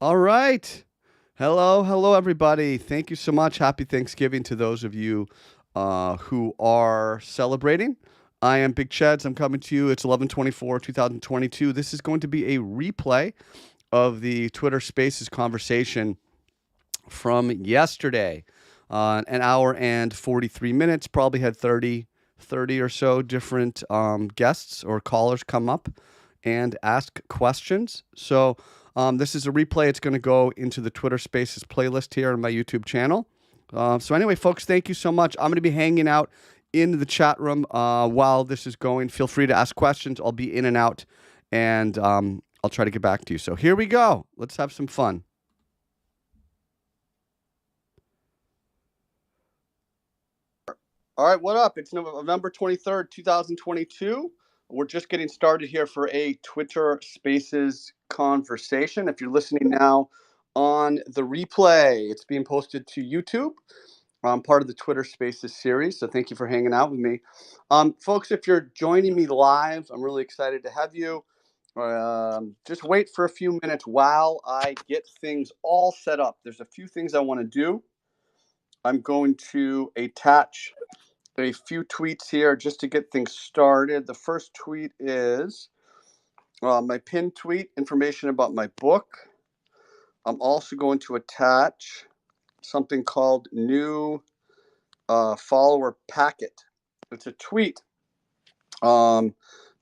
All right. Hello, everybody. Thank you so much. Happy Thanksgiving to those of you who are celebrating. I am Big Cheds. I'm coming to you. It's 11/24/2022. This is going to be a replay of the Twitter Spaces conversation from yesterday. An hour and 43 minutes. Probably had 30 or so different guests or callers come up and ask questions. So this is a replay. It's going to go into the Twitter Spaces playlist here on my YouTube channel. So anyway, folks, thank you so much. I'm going to be hanging out in the chat room while this is going. Feel free to ask questions. I'll be in and out, and I'll try to get back to you. So here we go. Let's have some fun. All right, what up? It's November 23rd, 2022. We're just getting started here for a Twitter Spaces conversation. If you're listening now on the replay, it's being posted to YouTube. I'm part of the Twitter Spaces series, so thank you for hanging out with me. Folks, if you're joining me live, I'm really excited to have you. Just wait for a few minutes while I get things all set up. There's a few things I want to do. I'm going to attach a few tweets here just to get things started. The first tweet is my pinned tweet, information about my book. I'm also going to attach something called new follower packet. It's a tweet that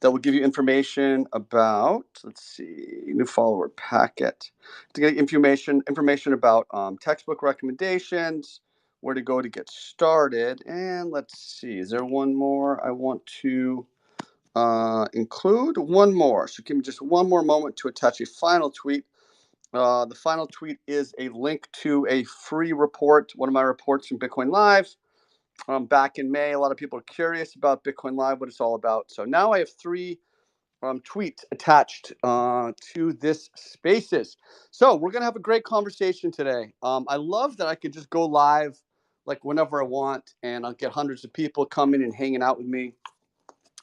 will give you information about, let's see, new follower packet. To get information about textbook recommendations, where to go to get started. And let's see, is there one more I want to include? One more. So give me just one more moment to attach a final tweet. The final tweet is a link to a free report, one of my reports from Bitcoin Live. Back in May, a lot of people are curious about Bitcoin Live, what it's all about. So now I have three tweets attached to this Spaces. So we're going to have a great conversation today. I love that I could just go live like whenever I want, and I'll get hundreds of people coming and hanging out with me.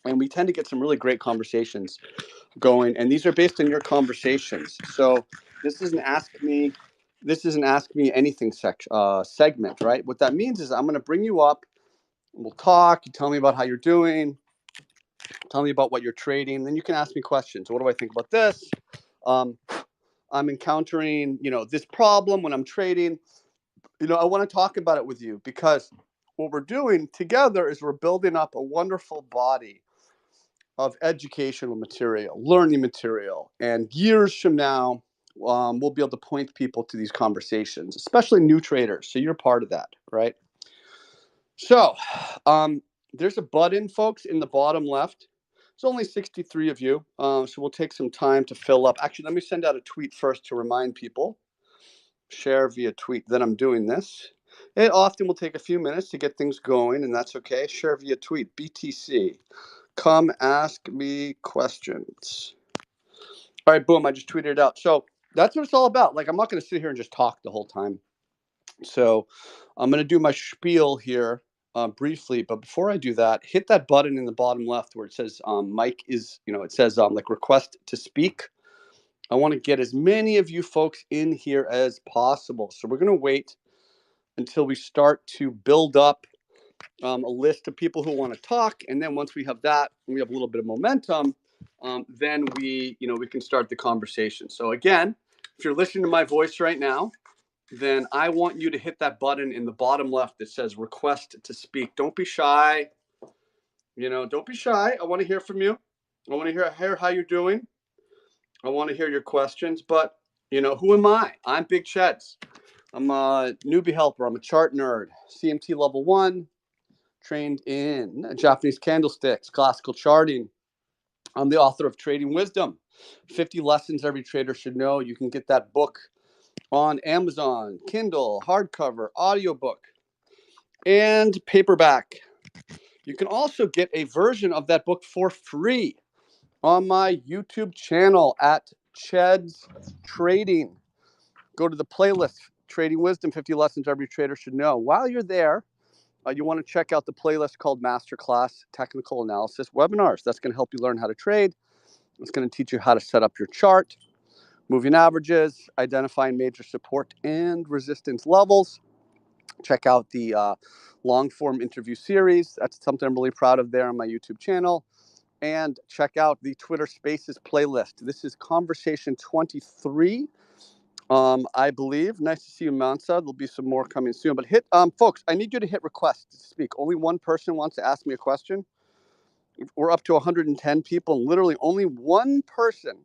And we tend to get some really great conversations going, and these are based on your conversations. So this is an ask me anything segment, right? What that means is I'm going to bring you up, and we'll talk. You tell me about how you're doing, tell me about what you're trading, then you can ask me questions. What do I think about this? I'm encountering this problem when I'm trading. I want to talk about it with you, because what we're doing together is we're building up a wonderful body of educational material, learning material, and years from now, we'll be able to point people to these conversations, especially new traders. So you're part of that, right? So there's a button, folks, in the bottom left. There's only 63 of you, so we'll take some time to fill up. Actually, let me send out a tweet first to remind people. Share via tweet that I'm doing this. It often will take a few minutes to get things going, and that's okay. Share via tweet, BTC. Come ask me questions. All right, boom, I just tweeted it out. So that's what it's all about. Like, I'm not going to sit here and just talk the whole time. So I'm going to do my spiel here briefly. But before I do that, hit that button in the bottom left where it says mic is, it says like request to speak. I want to get as many of you folks in here as possible. So we're going to wait until we start to build up a list of people who want to talk. And then once we have that, and we have a little bit of momentum, then we can start the conversation. So again, if you're listening to my voice right now, then I want you to hit that button in the bottom left that says request to speak. Don't be shy. Don't be shy. I want to hear from you. I want to hear how you're doing. I want to hear your questions. But, who am I? I'm Big Cheds. I'm a newbie helper. I'm a chart nerd. CMT level 1, trained in Japanese candlesticks, classical charting. I'm the author of Trading Wisdom, 50 Lessons Every Trader Should Know. You can get that book on Amazon, Kindle, hardcover, audiobook, and paperback. You can also get a version of that book for free on my YouTube channel at Ched's Trading. Go to the playlist, Trading Wisdom, 50 Lessons Every Trader Should Know. While you're there, you want to check out the playlist called Masterclass Technical Analysis Webinars. That's going to help you learn how to trade. It's going to teach you how to set up your chart. moving averages, identifying major support and resistance levels. Check out the long form interview series. That's something I'm really proud of there on my YouTube channel. And check out the Twitter Spaces playlist. This is conversation 23. I believe. Nice to see you, Mansa. There'll be some more coming soon. But folks, I need you to hit request to speak. Only one person wants to ask me a question. We're up to 110 people, and literally only one person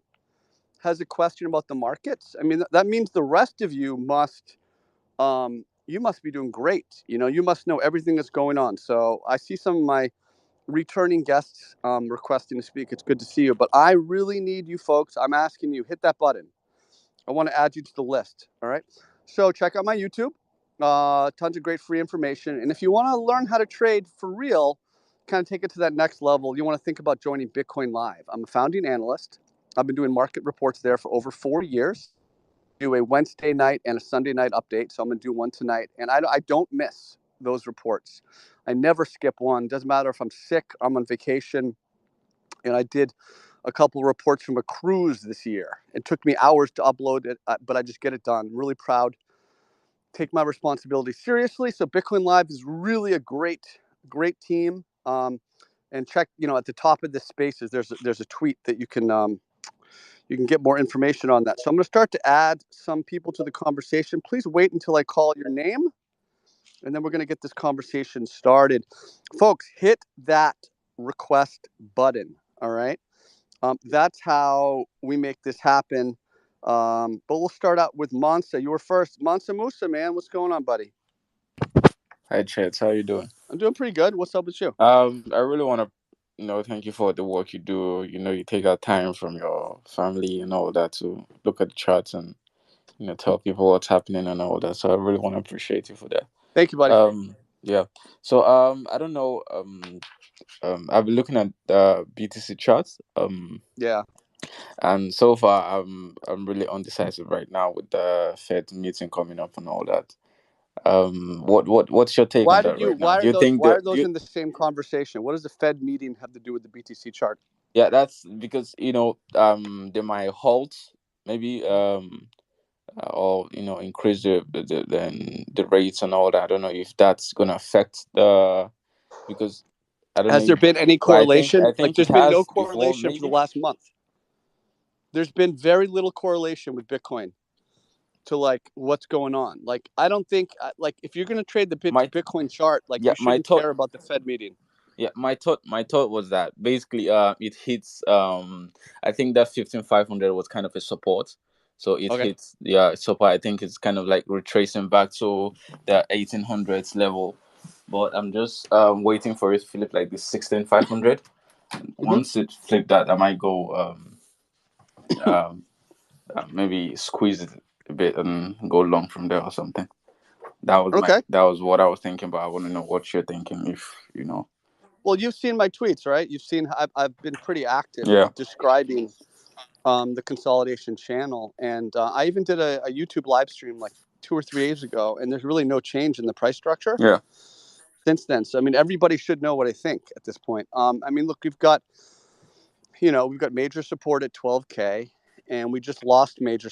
has a question about the markets. I mean, that means the rest of you must be doing great. You must know everything that's going on. So I see some of my returning guests requesting to speak. It's good to see you, but I really need you folks. I'm asking you, hit that button. I want to add you to the list. All right. So check out my YouTube. Tons of great free information. And if you want to learn how to trade for real, kind of take it to that next level, you want to think about joining Bitcoin Live. I'm a founding analyst. I've been doing market reports there for over 4 years. Do a Wednesday night and a Sunday night update. So I'm going to do one tonight. And I don't miss those reports. I never skip one. Doesn't matter if I'm sick, I'm on vacation. And I did a couple of reports from a cruise this year. It took me hours to upload it, but I just get it done. Really proud. Take my responsibility seriously. So Bitcoin Live is really a great team. And check, at the top of this spaces, there's a tweet that you can get more information on that. So I'm going to start to add some people to the conversation. Please wait until I call your name, and then we're going to get this conversation started. Folks, hit that request button. All right. That's how we make this happen. But we'll start out with Mansa. You were first. Mansa Musa, man. What's going on, buddy? Hi, Chets. How you doing? I'm doing pretty good. What's up with you? I really want to, thank you for the work you do. You take out time from your family and all that to look at the charts and, tell people what's happening and all that. So I really want to appreciate you for that. Thank you, buddy. Yeah. So, I don't know. I've been looking at the BTC charts. Yeah. And so far, I'm really undecisive right now with the Fed meeting coming up and all that. What's your take on that right now? Do you think Why that are those in the same conversation? What does the Fed meeting have to do with the BTC chart? Yeah, that's because they might halt maybe or increase the rates and all that. I don't know if that's gonna affect the because I don't know Has there if, been any but correlation? I Like, think it there's been no has before correlation for the maybe. last month. There's been very little correlation with Bitcoin to like what's going on. Like, I don't think like if you're going to trade the Bitcoin chart, like Yeah, you shouldn't care about the Fed meeting. Yeah, my thought was that basically it hits I think that 15500 was kind of a support. So it Okay. hits support. I think it's kind of like retracing back to the 1800s level. But I'm just waiting for it to flip like the 16500. Once it flipped that, I might go um maybe squeeze it a bit and go long from there or something. Okay. That was what I was thinking, but I want to know what you're thinking if you know. Well, you've seen my tweets, right? You've seen I've been pretty active Yeah. describing the consolidation channel, and I even did a YouTube live stream like 2 or 3 days ago, and there's really no change in the price structure Yeah. since then. So I mean, everybody should know what I think at this point. I mean, look, we've got major support at 12K, and we just lost major,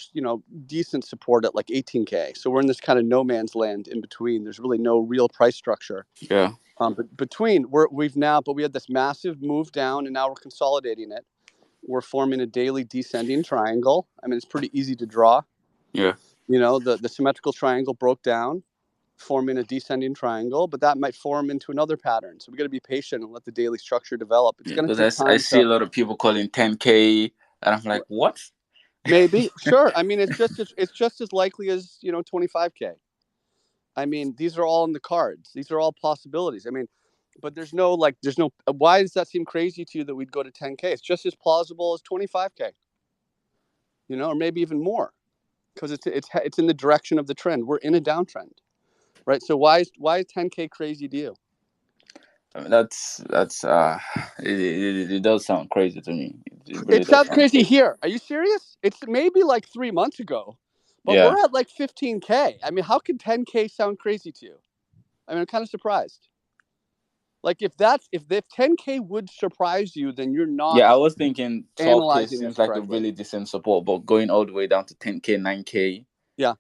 decent support at like 18K. So we're in this kind of no man's land in between. There's really no real price structure. Yeah. But we had this massive move down, and now we're consolidating it. We're forming a daily descending triangle. I mean, it's pretty easy to draw. Yeah. The symmetrical triangle broke down, forming a descending triangle, but that might form into another pattern. So we got to be patient and let the daily structure develop. It's going to take I time see to. a lot of people calling 10K, and I'm like, what? Maybe, sure. I mean, it's just as likely as 25K. I mean, these are all in the cards. These are all possibilities. I mean, but there's no. Why does that seem crazy to you that we'd go to 10K? It's just as plausible as 25K. Or maybe even more, because it's in the direction of the trend. We're in a downtrend, right? So why is 10K crazy to you? I mean, that's it does sound crazy to me. It really It does sounds sound crazy crazy. here. Are you serious? It's maybe like 3 months ago, but Yeah. we're at like 15K. I mean, how could 10K sound crazy to you? I mean, I'm kind of surprised. Like if the 10K would surprise you, then you're not Yeah, I was thinking 12K analyzing this seems like a correctly. really decent support, but going all the way down to 10K, 9K, Yeah,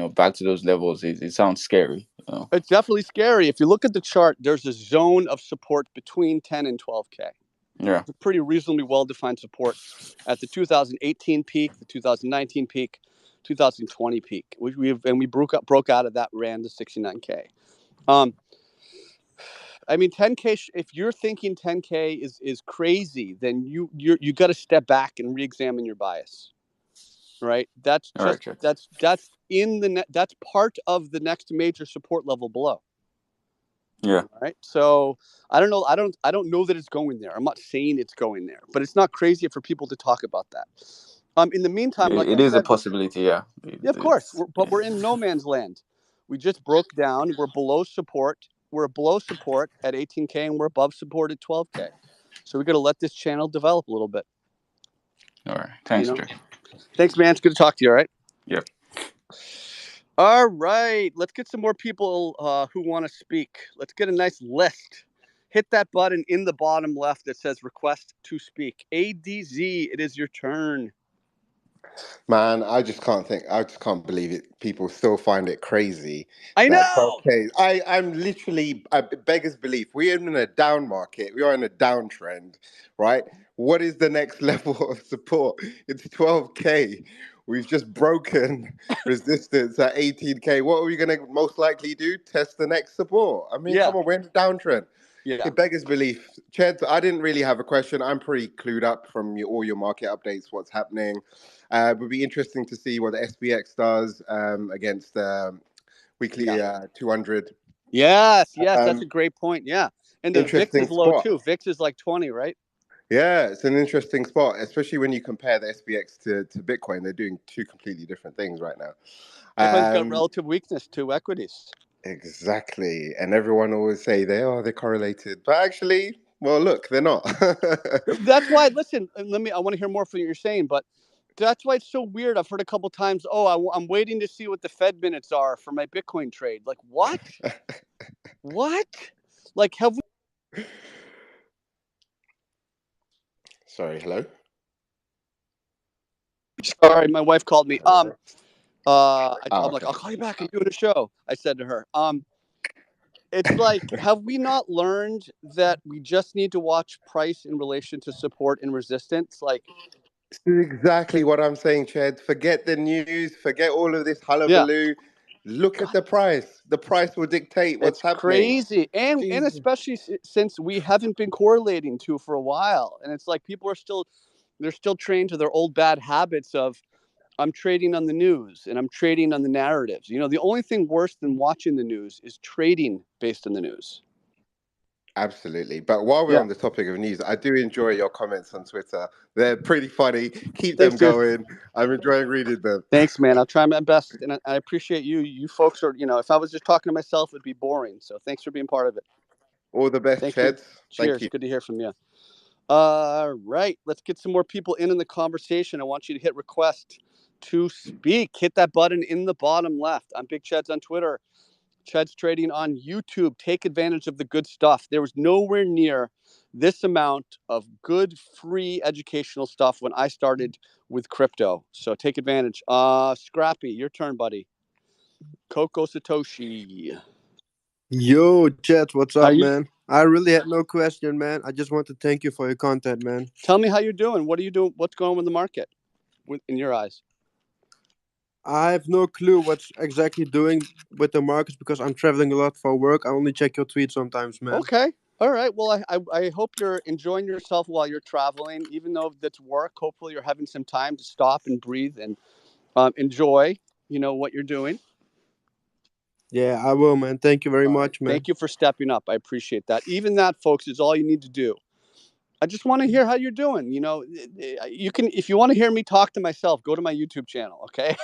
back to those levels, it sounds scary. it's definitely scary. If you look at the chart, there's a zone of support between 10 and 12K. Yeah. It's a pretty reasonably well-defined support at the 2018 peak, the 2019 peak, 2020 peak. We broke out of that, ran to 69K. I mean, 10K. If you're thinking 10K is crazy, then you got to step back and re-examine your bias. Right? That's All right, just check. that's that's part of the next major support level below. Yeah. Right. So I don't know. I don't know that it's going there. I'm not saying it's going there, but it's not crazy for people to talk about that. In the meantime, like It I is a said, possibility, yeah. yeah, of course, but we're in no man's land. We just broke down. We're below support. We're below support at 18K, and we're above support at 12K. So we got to let this channel develop a little bit. All right. Thanks, Jack. Thanks, man. It's good to talk to you. All right. Yep. All right. Let's get some more people who want to speak. Let's get a nice list. Hit that button in the bottom left that says request to speak. ADZ, it is your turn. Man, I just can't believe it. People still find it crazy I that know. 12K. I'm literally beggars belief. We're in a down market. We are in a downtrend, right? What is the next level of support? It's 12K. We've just broken resistance at 18K. What are we going to most likely do? Test the next support. I mean, Yeah. come on, we're in a downtrend. Yeah. It beggars belief. Ched, I didn't really have a question. I'm pretty clued up from all your market updates, what's happening. It would be interesting to see what the SPX does against weekly 200. Yes, that's a Um, great point. Yeah. And the VIX interesting is low spot. too. VIX is like 20, right? Yeah, it's an interesting spot, especially when you compare the SPX to Bitcoin. They're doing two completely different things right now. Bitcoin's got Um, relative weakness to equities. exactly. And everyone always say they're correlated. But actually, well, look, they're not. That's why, listen, I want to hear more from what you're saying, but that's why it's so weird. I've heard a couple times, I'm waiting to see what the Fed minutes are for my Bitcoin trade. Like, what? What? Like, have we? Sorry, hello? Sorry, my wife called me. Hello? I'm like, Okay. I'll call you back. I'm doing a show. I said to her, it's like, have we not learned that we just need to watch price in relation to support and resistance? Like, This is exactly what I'm saying, Chad. Forget the news, forget all of this yeah, hullabaloo. Look at God, the price. The price will dictate what's it's happening. crazy, and Jesus. especially since we haven't been correlating to for a while, and it's like people are they're still trained to their old bad habits of I'm trading on the news and I'm trading on the narratives. The only thing worse than watching the news is trading based on the news. Absolutely. But while we're Yeah. on the topic of news, I do enjoy your comments on Twitter. They're pretty funny. Keep Thanks, them dude. going. I'm enjoying reading them. Thanks, man. I'll try my best, and I appreciate you. You folks are, if I was just talking to myself, it'd be boring. So thanks for being part of it. All the best, Thank you. Chad. Thank Cheers. you. Good to hear from you. All right, let's get some more people in the conversation. I want you to hit request to speak. Hit that button in the bottom left. I'm Big Cheds on Twitter. Ched's Trading on YouTube. Take advantage of the good stuff. There was nowhere near this amount of good, free educational stuff when I started with crypto. So take advantage. Scrappy, your turn, buddy. Coco Satoshi. Yo, Chet, what's How up, you? man? I really had no question, man. I just want to thank you for your content, man. Tell me how you're doing. What are you doing? What's going on with the market, in your eyes? I have no clue what's exactly doing with the markets because I'm traveling a lot for work. I only check your tweets sometimes, man. Okay. All right. Well, I hope you're enjoying yourself while you're traveling, even though that's work. Hopefully, you're having some time to stop and breathe and enjoy, what you're doing. Yeah, I will, man. Thank you very much, man. Thank you for stepping up. I appreciate that. Even that, folks, is all you need to do. I just want to hear how you're doing. You can, if you want to hear me talk to myself, go to my YouTube channel. Okay.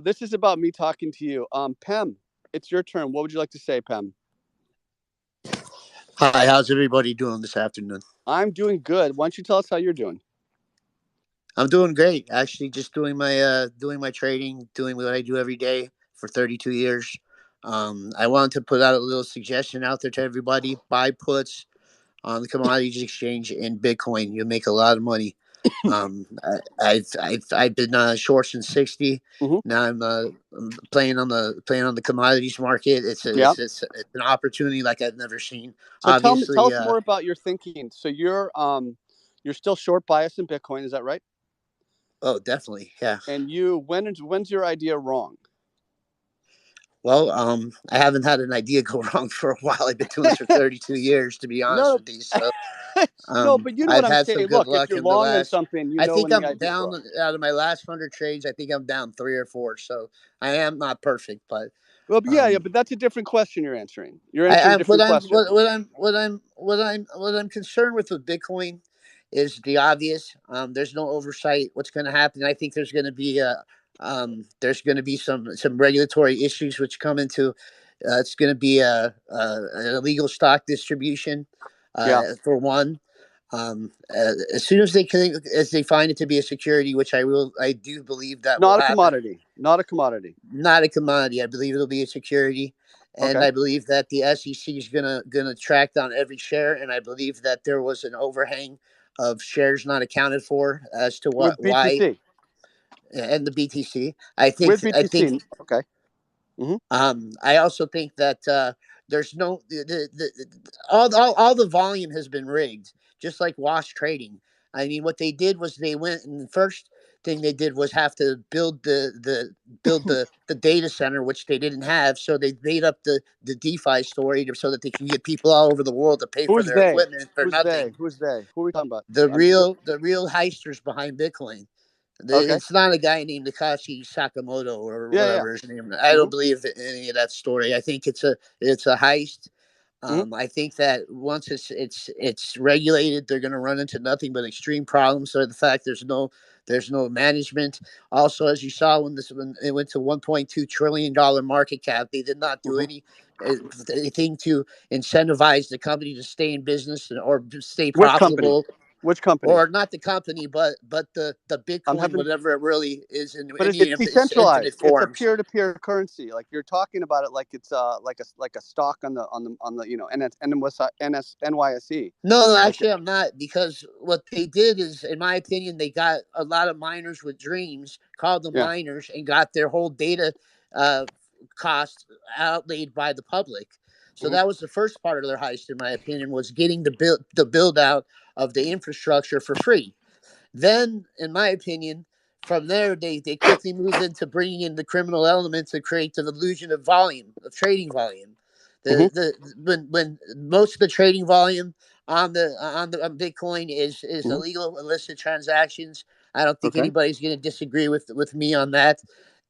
This is about me talking to you. Pem, it's your turn. What would you like to say, Pem? Hi, how's everybody doing this afternoon? I'm doing good. Why don't you tell us how you're doing? I'm doing great. Actually, just doing my trading, doing what I do every day for 32 years. I wanted to put out a little suggestion out there to everybody: buy puts on the commodities exchange in Bitcoin. You'll make a lot of money. I've been short since 60. Mm-hmm. Now I'm playing on the commodities market. Yeah. It's an opportunity like I've never seen. So tell Obviously, us more about your thinking. So you're still short bias in Bitcoin, is that right? oh, definitely, yeah. And when's your idea wrong? Well, I haven't had an idea go wrong for a while. I've been doing this for 32 years, to be honest No, with you. So no, but you know what I've I'm had some saying. good Look, if luck you're in the long on last. something, you I know think when the I'm idea's down wrong. out of my last 100 trades. I think I'm down 3 or 4. So I am not perfect, but Well, yeah, but that's a different question you're answering. You're I, answering a I'm different question. what I'm concerned with Bitcoin is the obvious. There's no oversight. What's going to happen? I think there's going to be some regulatory issues which come into. It's going to be an illegal stock distribution, Yeah, for one. As soon as they find it to be a security, which I do believe that will not a happen. commodity. Not a commodity. Not a commodity. I believe it'll be a security, and Okay. I believe that the SEC is gonna track down every share, and I believe that there was an overhang of shares not accounted for as to With why, BTC. and the BTC. With BTC. Okay. Mm-hmm. I also think that there's no all the volume has been rigged, just like wash trading. I mean, what they did was they went and the first thing they did was have to build the data center, which they didn't have. So they made up the DeFi story so that they can get people all over the world to pay for Who's their they? equipment for Who's they? nothing. Who's they? Who are we talking about? The real heisters behind Bitcoin. Okay. It's not a guy named Takashi Sakamoto or Yeah, yeah. whatever his name. I Mm-hmm. don't believe in any of that story. I think it's a heist. Mm-hmm. I think that once it's regulated, they're going to run into nothing but extreme problems. So the fact there's no management. Also, as you saw when it went to 1.2 trillion dollar market cap, they did not do Mm-hmm. uh, anything to incentivize the company to stay in business or stay Which company? profitable, Which company? or not the company, but the I'm Bitcoin, having, whatever it really is in but any it's of its infinite decentralized. It's a forms. peer-to-peer currency. Like you're talking about it like it's like a stock on the NYSE. No, Like actually, I'm not, because what they did is, in my opinion, they got a lot of miners with dreams, called them yeah. miners, and got their whole data uh, cost outlaid by the public. So Mm-hmm. that was the first part of their heist, in my opinion, was getting the build out of the infrastructure for free. Then, in my opinion, from there they quickly moved into bringing in the criminal elements to create the illusion of volume, of trading volume. Mm-hmm. When most of the trading volume on Bitcoin is Mm-hmm. illegal, illicit transactions. I don't think Okay. anybody's going to disagree with me on that.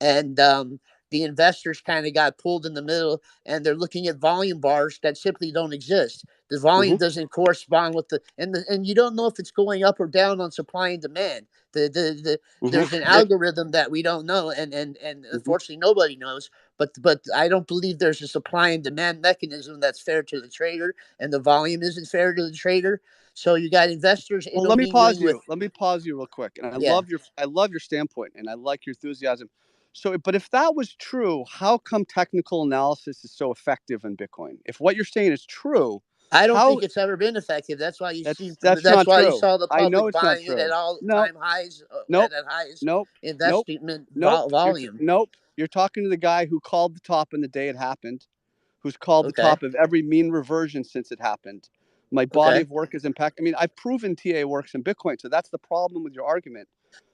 And the investors kind of got pulled in the middle, and they're looking at volume bars that simply don't exist. The Mm-hmm. volume doesn't correspond with and you don't know if it's going up or down on supply and demand. Mm-hmm. There's an algorithm that we don't know, and Mm-hmm. unfortunately nobody knows. But I don't believe there's a supply and demand mechanism that's fair to the trader, and the volume isn't fair to the trader. So you got investors Well, let me intermingling pause with. you. Let me pause you real quick. And Yeah. I love your standpoint, and I like your enthusiasm. So, but if that was true, how come technical analysis is so effective in Bitcoin? If what you're saying is true, I don't how think it's ever been effective. That's why you see. that's That's not why you true. saw the I know public it's not buying it at true. all No, time highs, nope, at highest nope, nope, investment nope. volume. Nope. You're talking to the guy who called the top in the day it happened, who's called the Okay. top of every mean reversion since it happened. My body Okay. of work is impact. I mean, I've proven TA works in Bitcoin, so that's the problem with your argument.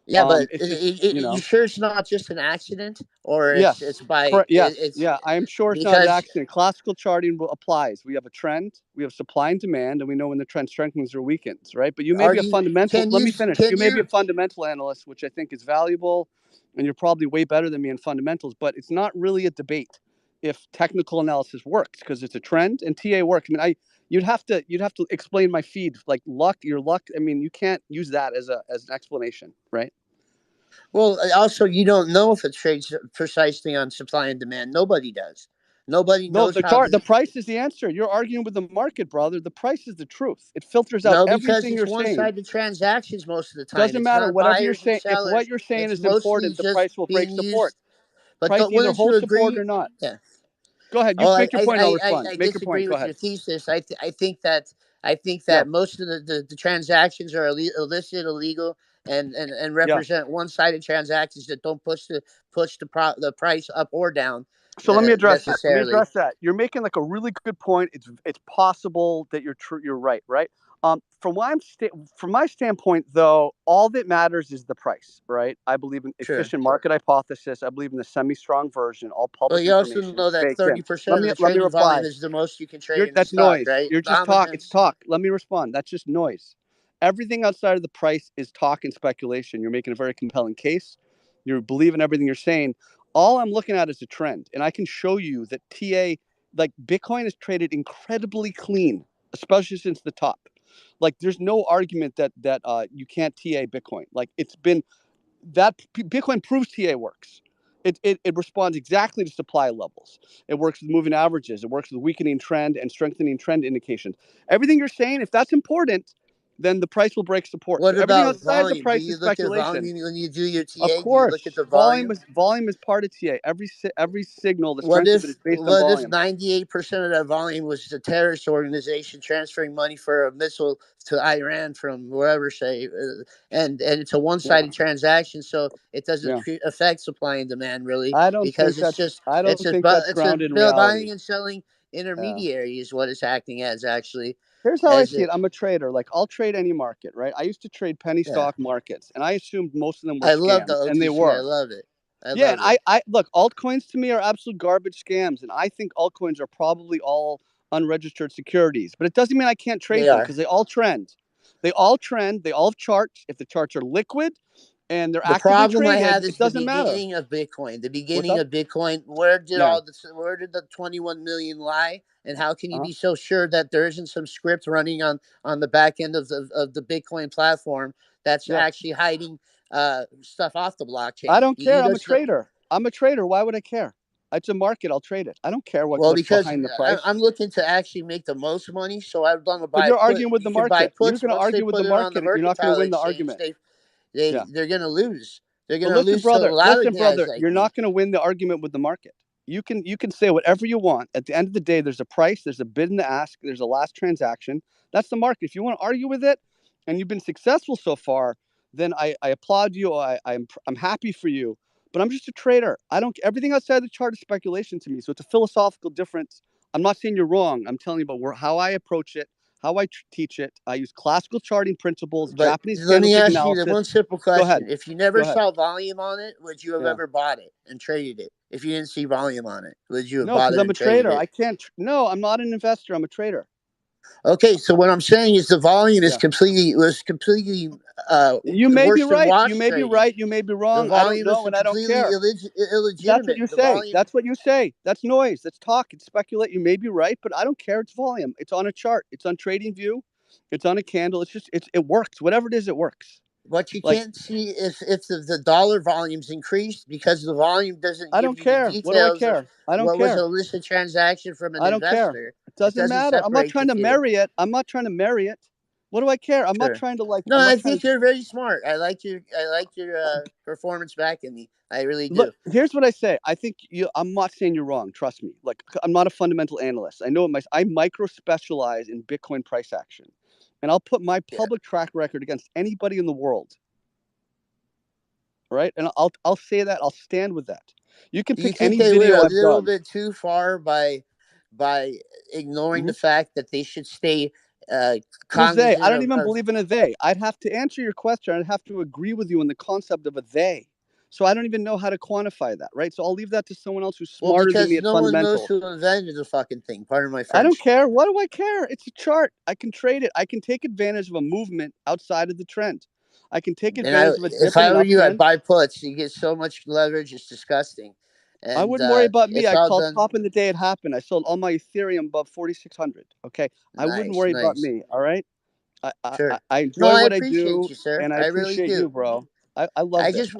Yeah, but It's just you sure it's not just an accident, or it's yes, by correct. Yes, it's yeah. I am sure it's not an because accident. Classical charting applies. We have a trend, we have supply and demand, and we know when the trend strengthens or weakens, right? But you may are be a you fundamental. can Let you me finish. can You may be you a fundamental analyst, which I think is valuable, and you're probably way better than me in fundamentals. But it's not really a debate if technical analysis works because it's a trend and TA works. I mean, you'd have to explain my feed like luck. Your luck. I mean, you can't use that as an explanation, right? well, also you don't know if it trades precisely on supply and demand. Nobody does. Nobody No, knows how the the. price is the answer. You're arguing with the market, brother. The price is the truth. It filters out No, because everything it's you're saying. one-sided transactions most of the time. Doesn't It's matter. not Whatever you're buyers and saying, if what sellers. you're saying It's is mostly important, the just price will break being support. used. But Price either wouldn't you holds support agree? or not. Yeah. Go ahead. You Well, make your point. I'll respond. I Make your point. disagree Go with ahead. your thesis. I think that Yeah. most of the transactions are illicit, illegal, and represent one-sided transactions that don't push the price up or down So let me address that. Let me necessarily. address that. You're making like a really good point. It's possible that you're true. You're right. Right. From my standpoint, though, all that matters is the price. Right. I believe in Sure. efficient market hypothesis. I believe in the semi-strong version. All Well, public you also information is know that baked in. 30% of the Let me trading reply. volume is the most you can trade in the That's stock, noise. right? You're just talk. It's Dominance. talk. Let me respond. That's just noise. Everything outside of the price is talk and speculation. You're making a very compelling case. You believe in everything you're saying. All I'm looking at is a trend, and I can show you that like Bitcoin, is traded incredibly clean, especially since the top. Like, there's no argument that you can't TA Bitcoin. Like, it's been that Bitcoin proves TA works. It responds exactly to supply levels. It works with moving averages. It works with weakening trend and strengthening trend indications. Everything you're saying, if that's important, then the price will break support. So What everything about outside the volume? Do price is you look at speculation. volume when you do your Of TA? Do you look at course, the volume? volume is part of TA. Every signal, the strength of it is based on What if volume. 98% of that volume was a terrorist organization transferring money for a missile to Iran from wherever, say, and it's a Yeah, one-sided transaction, so it doesn't yeah. affect supply and demand really, I don't because think that's I it's don't a think that's grounded in reality. buying and selling Yeah. intermediary is what it's acting as actually, Here's how I as see it. it. I'm a trader. Like, I'll trade any market, right? I used to trade penny Yeah, stock markets, and I assumed most of them were I love the scams, and they OTC. I were. love it. I Yeah, and love it. I look, altcoins to me are absolute garbage scams, and I think altcoins are probably all unregistered securities. But it doesn't mean I can't They trade them are. because they all trend. They all trend. They all have charts. If the charts are liquid and they're The actively problem I traded, have it is the doesn't matter. beginning of Bitcoin. The What's beginning up? of Bitcoin. Yeah. Where did the 21 million lie? And how can you Uh-huh. be so sure that there isn't some script running on the back end of the Bitcoin platform that's Yeah. actually hiding stuff off the I blockchain? don't care. I'm a trader. I'm a trader. Why would I care? It's a market. I'll trade it. I don't care Well, what's because behind the price. I'm looking to actually make the most money, so I've done a But buy you're put. arguing with You the can buy market. You're puts going to once they argue with the put it on the market. You're not going to mercantile win the exchange. argument. Yeah. They're going to lose. They're But going to lose to a lot of listen, guys brother, like you're me. not going to win the argument with the market. You can say whatever you want. At the end of the day, there's a price, there's a bid and the ask, there's a last transaction. That's the market. If you want to argue with it, and you've been successful so far, then I applaud you. I'm happy for you. But I'm just a trader. I don't everything outside the chart is speculation to me. So it's a philosophical difference. I'm not saying you're wrong. I'm telling you about how I approach it, how I teach it. I use classical charting principles, But Japanese let me candlestick ask you the analysis. one simple Go ahead. question. If you Go never ahead. saw volume on it, would you have Yeah. ever bought it and traded it? If you didn't see volume on it, would you have No, bought because it I'm a and traded trader. it? I can't. No, I'm not an investor. I'm a trader. Okay, so what I'm saying is the volume is Yeah. completely You may be worse than right. You wash may be trading. right. You may be The wrong. I don't volume is know, and I don't completely care. That's what illegitimate. you The say. volume. That's what you say. That's noise. That's talk. It's speculate. You may be right, but I don't care. It's volume. It's on a chart. It's on Trading View. It's on a candle. It works. Whatever it is, it works. What you Like, can't see if the dollar volume's increased because the volume doesn't I give don't you the care. What do I details of care? I don't what was a care. illicit transaction from an I don't care. investor. It It doesn't doesn't matter. I'm not separate the trying to two. marry it. I'm not trying to marry it. What do I care? I'm not Sure. trying to like. No, I'm not I trying think to. you're very smart. I like your performance back in me. I really Look, do. here's what I say. I think I'm not saying you're wrong. Trust me. Like, I'm not a fundamental analyst. I know I micro specialize in Bitcoin price action, and I'll put my Yeah. public track record against anybody in the world. Right, and I'll say that. I'll stand with that. You can Do you pick think any they went video a I've little done. bit too far by ignoring Mm-hmm. the fact that they should stay Who's they? I cognizant don't even of believe in a they. I'd have to answer your question. I'd have to agree with you in the concept of a they. So I don't even know how to quantify that, right? So I'll leave that to someone else who's well, smarter than me because at no one knows fundamentals. who invented the fucking thing. Pardon my I don't French. care. What do I care? It's a chart. I can trade it. I can take advantage of a movement outside of the trend. I can take And advantage of a if dip in I an were you, I'd uptrend. buy puts. You get so much leverage, it's disgusting. I And wouldn't worry about me. it's I all called done. top in the day it happened. I sold all my Ethereum above 4,600. Okay. I wouldn't Nice, worry about nice. me. All right. I, I, I Sure. I No, enjoy I what I appreciate do, you, sir. and I I really appreciate you, do. bro. I love this. I just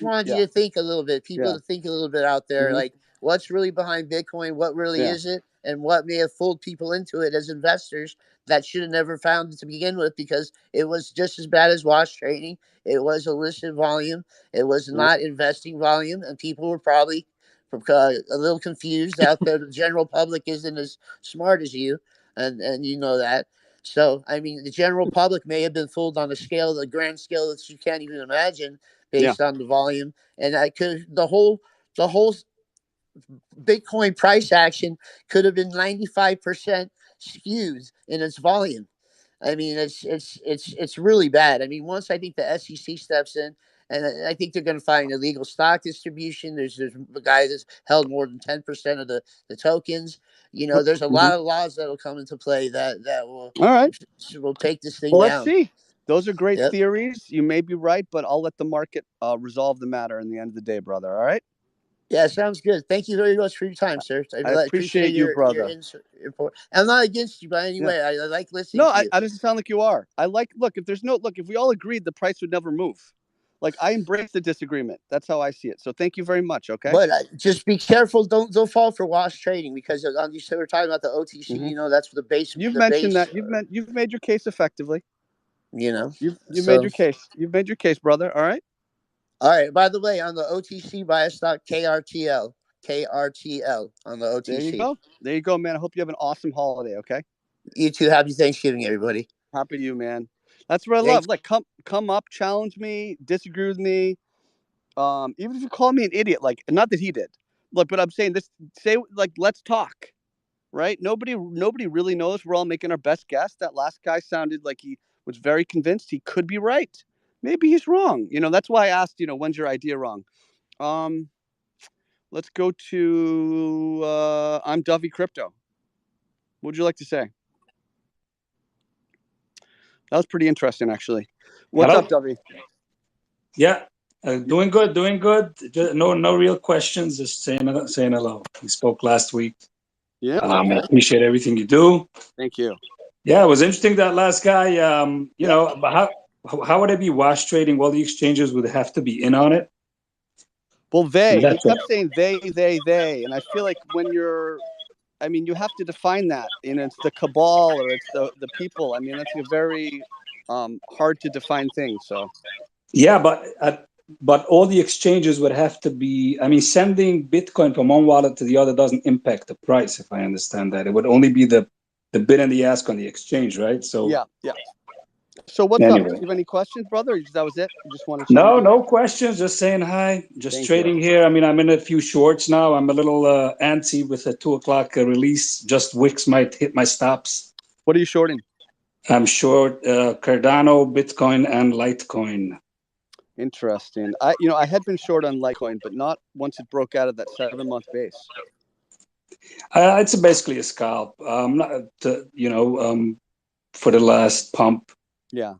wanted you Yeah, to think a little bit. People yeah, to think a little bit out there, hmm like what's really behind Bitcoin, what really yeah, is it, and what may have fooled people into it as investors that should have never found it to begin with because it was just as bad as wash trading. It was illicit volume. It was yeah. not investing volume, and people were probably a little confused out there. The general public isn't as smart as you, and you know that. So I mean, the general public may have been fooled on the grand scale that you can't even imagine, based on the volume, and I could the whole Bitcoin price action could have been 95% skewed in its volume. I mean, it's really bad. I mean, once I think the SEC steps in, and I think they're going to find illegal stock distribution. There's a guy that's held more than 10% of the tokens. You know, there's a lot of laws that will come into play that will take this thing Well, down. let's see. Those are great Yep. theories. You may be right, but I'll let the market resolve the matter in the end of the day, brother. All right. Yeah, sounds good. Thank you very much for your time, sir. I appreciate you, brother. I'm not against you by any way. I like listening No, to you. I doesn't sound like you are. Look, if we all agreed, the price would never move. Like, I embrace the disagreement. That's how I see it. So thank you very much. Okay. But just be careful. Don't fall for wash trading, because you said we're talking about the OTC. You know, that's the base. You've mentioned that. You've made your case effectively. You know, you've made your case. You've made your case, brother. All right. All right. By the way, on the OTC, buy a stock KRTL on the OTC. There you go, man. I hope you have an awesome holiday. Okay. You too. Happy Thanksgiving, everybody. Happy to you, man. That's what I love. Like, come up, challenge me, disagree with me. Even if you call me an idiot, like, not that he did. Look, but I'm saying this. Let's talk. Right? Nobody really knows. We're all making our best guess. That last guy sounded like he was very convinced he could be right. Maybe he's wrong. You know, that's why I asked, when's your idea wrong? Let's go to I'm Dovey Crypto. What would you like to say? That was pretty interesting, actually. What's up, Dovey? Yeah, doing good. Just, no real questions. Just saying hello. We spoke last week. Yeah. I appreciate everything you do. Thank you. Yeah, it was interesting, that last guy. You know, but how would it be wash trading? Well, the exchanges would have to be in on it. Well, he kept saying they, and I feel like when you have to define that. It's the cabal or it's the people. I mean, that's a very hard to define thing. So. Yeah, but all the exchanges would have to be. I mean, sending Bitcoin from one wallet to the other doesn't impact the price, if I understand that. It would only be the bid and the ask on the exchange, right? So yeah. So what's up? Do you have any questions, brother? Or that was it? You just wanted to no questions. Just saying hi. Just trading here. I mean, I'm in a few shorts now. I'm a little antsy with a 2:00 release. Just Wix might hit my stops. What are you shorting? I'm short Cardano, Bitcoin, and Litecoin. Interesting. I had been short on Litecoin, but not once it broke out of that 7-month base. It's basically a scalp. For the last pump. Yeah.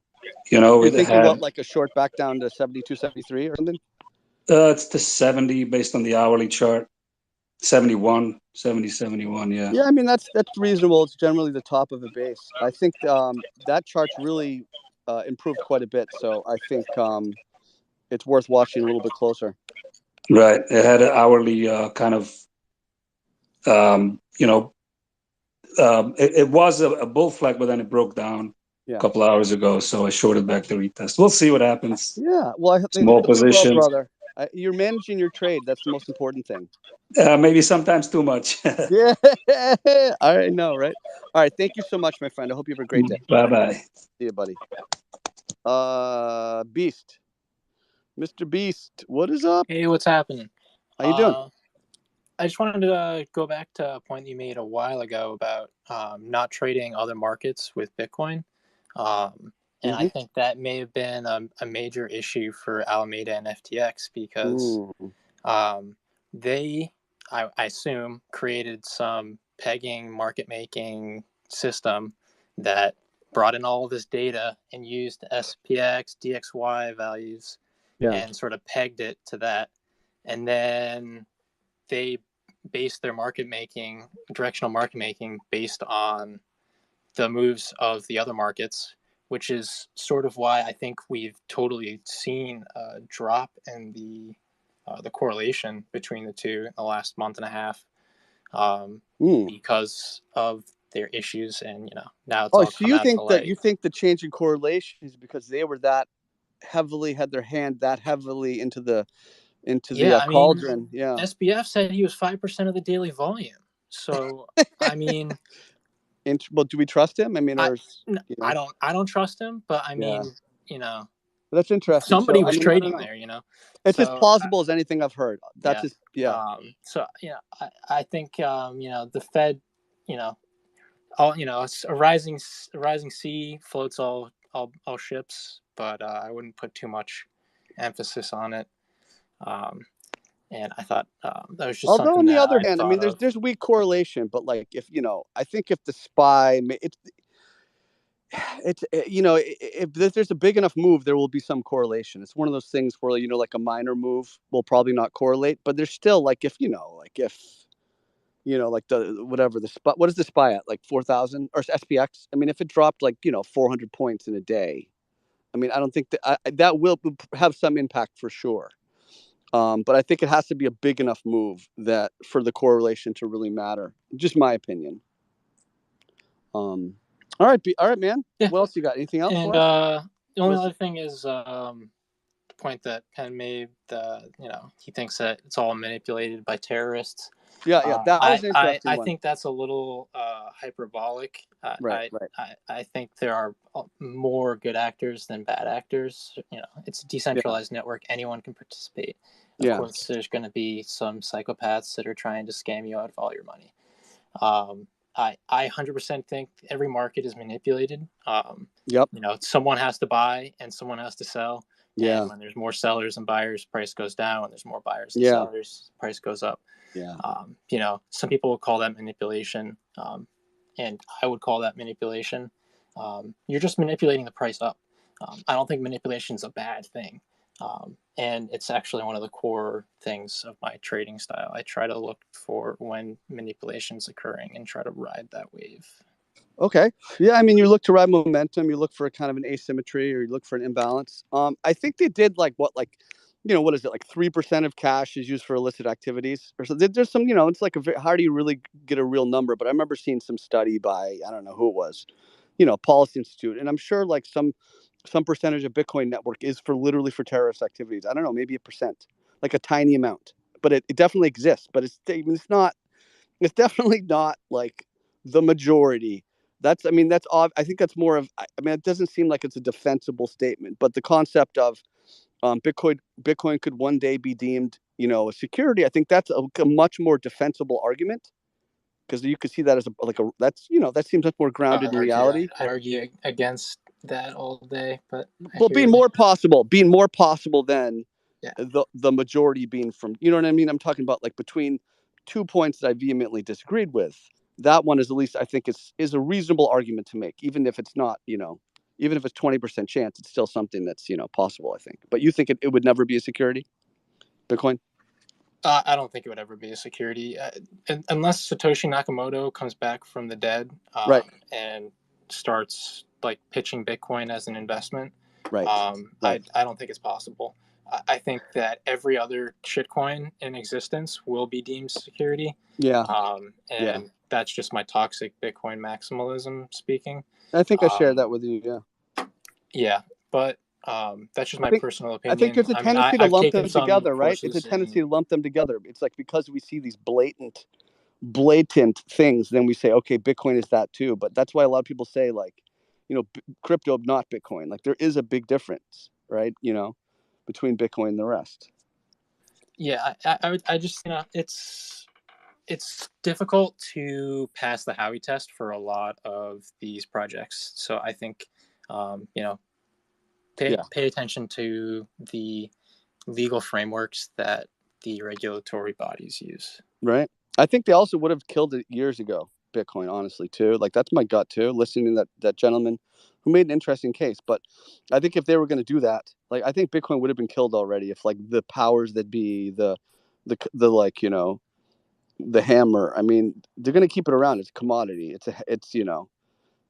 You're thinking about like a short back down to 72, 73 or something? It's the 70 based on the hourly chart. 71, yeah. Yeah, I mean, that's reasonable. It's generally the top of a base. I think that chart's really improved quite a bit. So I think it's worth watching a little bit closer. Right. It had an hourly kind of, it was a bull flag, but then it broke down a couple hours ago. So I shorted back the retest. We'll see what happens. Yeah. Well, I think small positions, well, brother. You're managing your trade. That's the most important thing. Maybe sometimes too much. Yeah, I know, right? All right. Thank you so much, my friend. I hope you have a great day. Bye-bye. See you, buddy. Beast. Mr. Beast, what is up? Hey, what's happening? How you doing? I just wanted to go back to a point you made a while ago about not trading other markets with Bitcoin. And I think that may have been a major issue for Alameda and FTX because they, I assume, created some pegging, market-making system that brought in all of this data and used SPX, DXY values and sort of pegged it to that. And then they based their directional market making based on the moves of the other markets, which is sort of why I think we've totally seen a drop in the correlation between the two in the last month and a half because of their issues. And now it's all come out to light. You think the change in correlation is because they were that heavily had their hand that heavily into the into Yeah, the I mean, cauldron. Yeah. SBF said he was 5% of the daily volume. So, I mean, Well, do we trust him? I mean, or you know? I don't trust him, but I Yeah. mean, you know, But that's interesting. somebody So, I was mean, I don't trading know. there, you know. It's as So, plausible as anything I've heard. That's yeah. just, yeah. So, you know, I think, you know, the Fed, you know, all, you know, it's a rising sea floats all ships, but I wouldn't put too much emphasis on it. And I thought that was just Although something on the that other I hand, I thought mean, of. there's weak correlation, but like if you know, I think if the SPY, it's you know, if there's a big enough move, there will be some correlation. It's one of those things where you know, like a minor move will probably not correlate, but there's still like if you know, like if you know, like the whatever the SPY, what is the SPY at, like 4,000 or SPX? I mean, if it dropped like you know 400 points in a day, I mean, I don't think that that will have some impact for sure. But I think it has to be a big enough move that for the correlation to really matter. Just my opinion. All right, man. Yeah. What else you got? Anything else? And For us? the only other thing is the point that Penn made. You know, he thinks that it's all manipulated by terrorists. Yeah, that was an interesting I one. think that's a little hyperbolic. Right. I think there are more good actors than bad actors. You know, it's a decentralized network. Anyone can participate. Of course, there's going to be some psychopaths that are trying to scam you out of all your money. I 100% think every market is manipulated. Yep. You know, someone has to buy and someone has to sell. Yeah. And when there's more sellers and buyers, price goes down. When there's more buyers and sellers, price goes up. Yeah. You know, some people will call that manipulation, and I would call that manipulation. You're just manipulating the price up. I don't think manipulation is a bad thing. And it's actually one of the core things of my trading style. I try to look for when manipulation is occurring and try to ride that wave. Okay. Yeah, I mean, you look to ride momentum. You look for a kind of an asymmetry, or you look for an imbalance. I think they did like you know, what is it, like 3% of cash is used for illicit activities, or so. There's some, you know, it's like how do you really get a real number? But I remember seeing some study by I don't know who it was, you know, Policy Institute, and I'm sure like some percentage of Bitcoin network is for literally for terrorist activities. I don't know, maybe 1%, like a tiny amount, but it definitely exists. But it's definitely not like the majority. That's, I mean, that's odd. I think that's more of, I mean, it doesn't seem like it's a defensible statement, but the concept of Bitcoin could one day be deemed, you know, a security. I think that's a much more defensible argument, because you could see that as that's, you know, that seems much more grounded in reality. I argue against that all day, but well, being more possible than the majority being from, you know what I mean? I'm talking about like between 2 points that I vehemently disagreed with. That one is, at least I think, is a reasonable argument to make, even if it's not, you know, even if it's 20% chance, it's still something that's, you know, possible, I think. But you think it would never be a security, Bitcoin? I don't think it would ever be a security unless Satoshi Nakamoto comes back from the dead, right, and starts like pitching Bitcoin as an investment. Right. I don't think it's possible. I think that every other shitcoin in existence will be deemed security. Yeah. And that's just my toxic Bitcoin maximalism speaking. I think I share that with you. Yeah. Yeah, but that's just my personal opinion. I think there's a tendency to lump them together, right? It's a tendency to lump them together. It's like because we see these blatant things, then we say, okay, Bitcoin is that too. But that's why a lot of people say, like, you know, crypto, not Bitcoin. Like, there is a big difference, right? You know, between Bitcoin and the rest. Yeah, I just, you know, it's difficult to pass the Howey test for a lot of these projects. So I think, you know, pay attention to the legal frameworks that the regulatory bodies use. Right. I think they also would have killed it years ago, Bitcoin, honestly, too. Like, that's my gut, too, listening to that gentleman who made an interesting case. But I think if they were going to do that, like, I think Bitcoin would have been killed already if, like, the powers that be, the like, you know, the hammer. I mean, they're going to keep it around. It's a commodity. It's you know,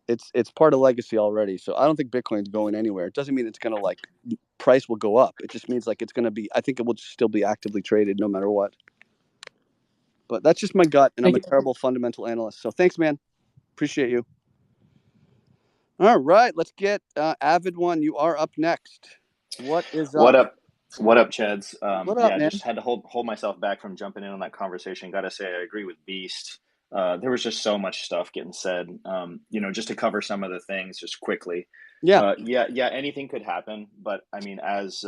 it's part of legacy already. So I don't think Bitcoin's going anywhere. It doesn't mean it's going to, like, price will go up. It just means, like, it's going to be, I think it will still be actively traded no matter what. But that's just my gut, and I'm a terrible fundamental analyst. So thanks, man. Appreciate you. All right, let's get Avid One. You are up next. What is up? What up? What up, Cheds? What up, Yeah, man? just had to hold myself back from jumping in on that conversation. Got to say, I agree with Beast. There was just so much stuff getting said. Just to cover some of the things just quickly. Yeah. Yeah, anything could happen. But I mean, as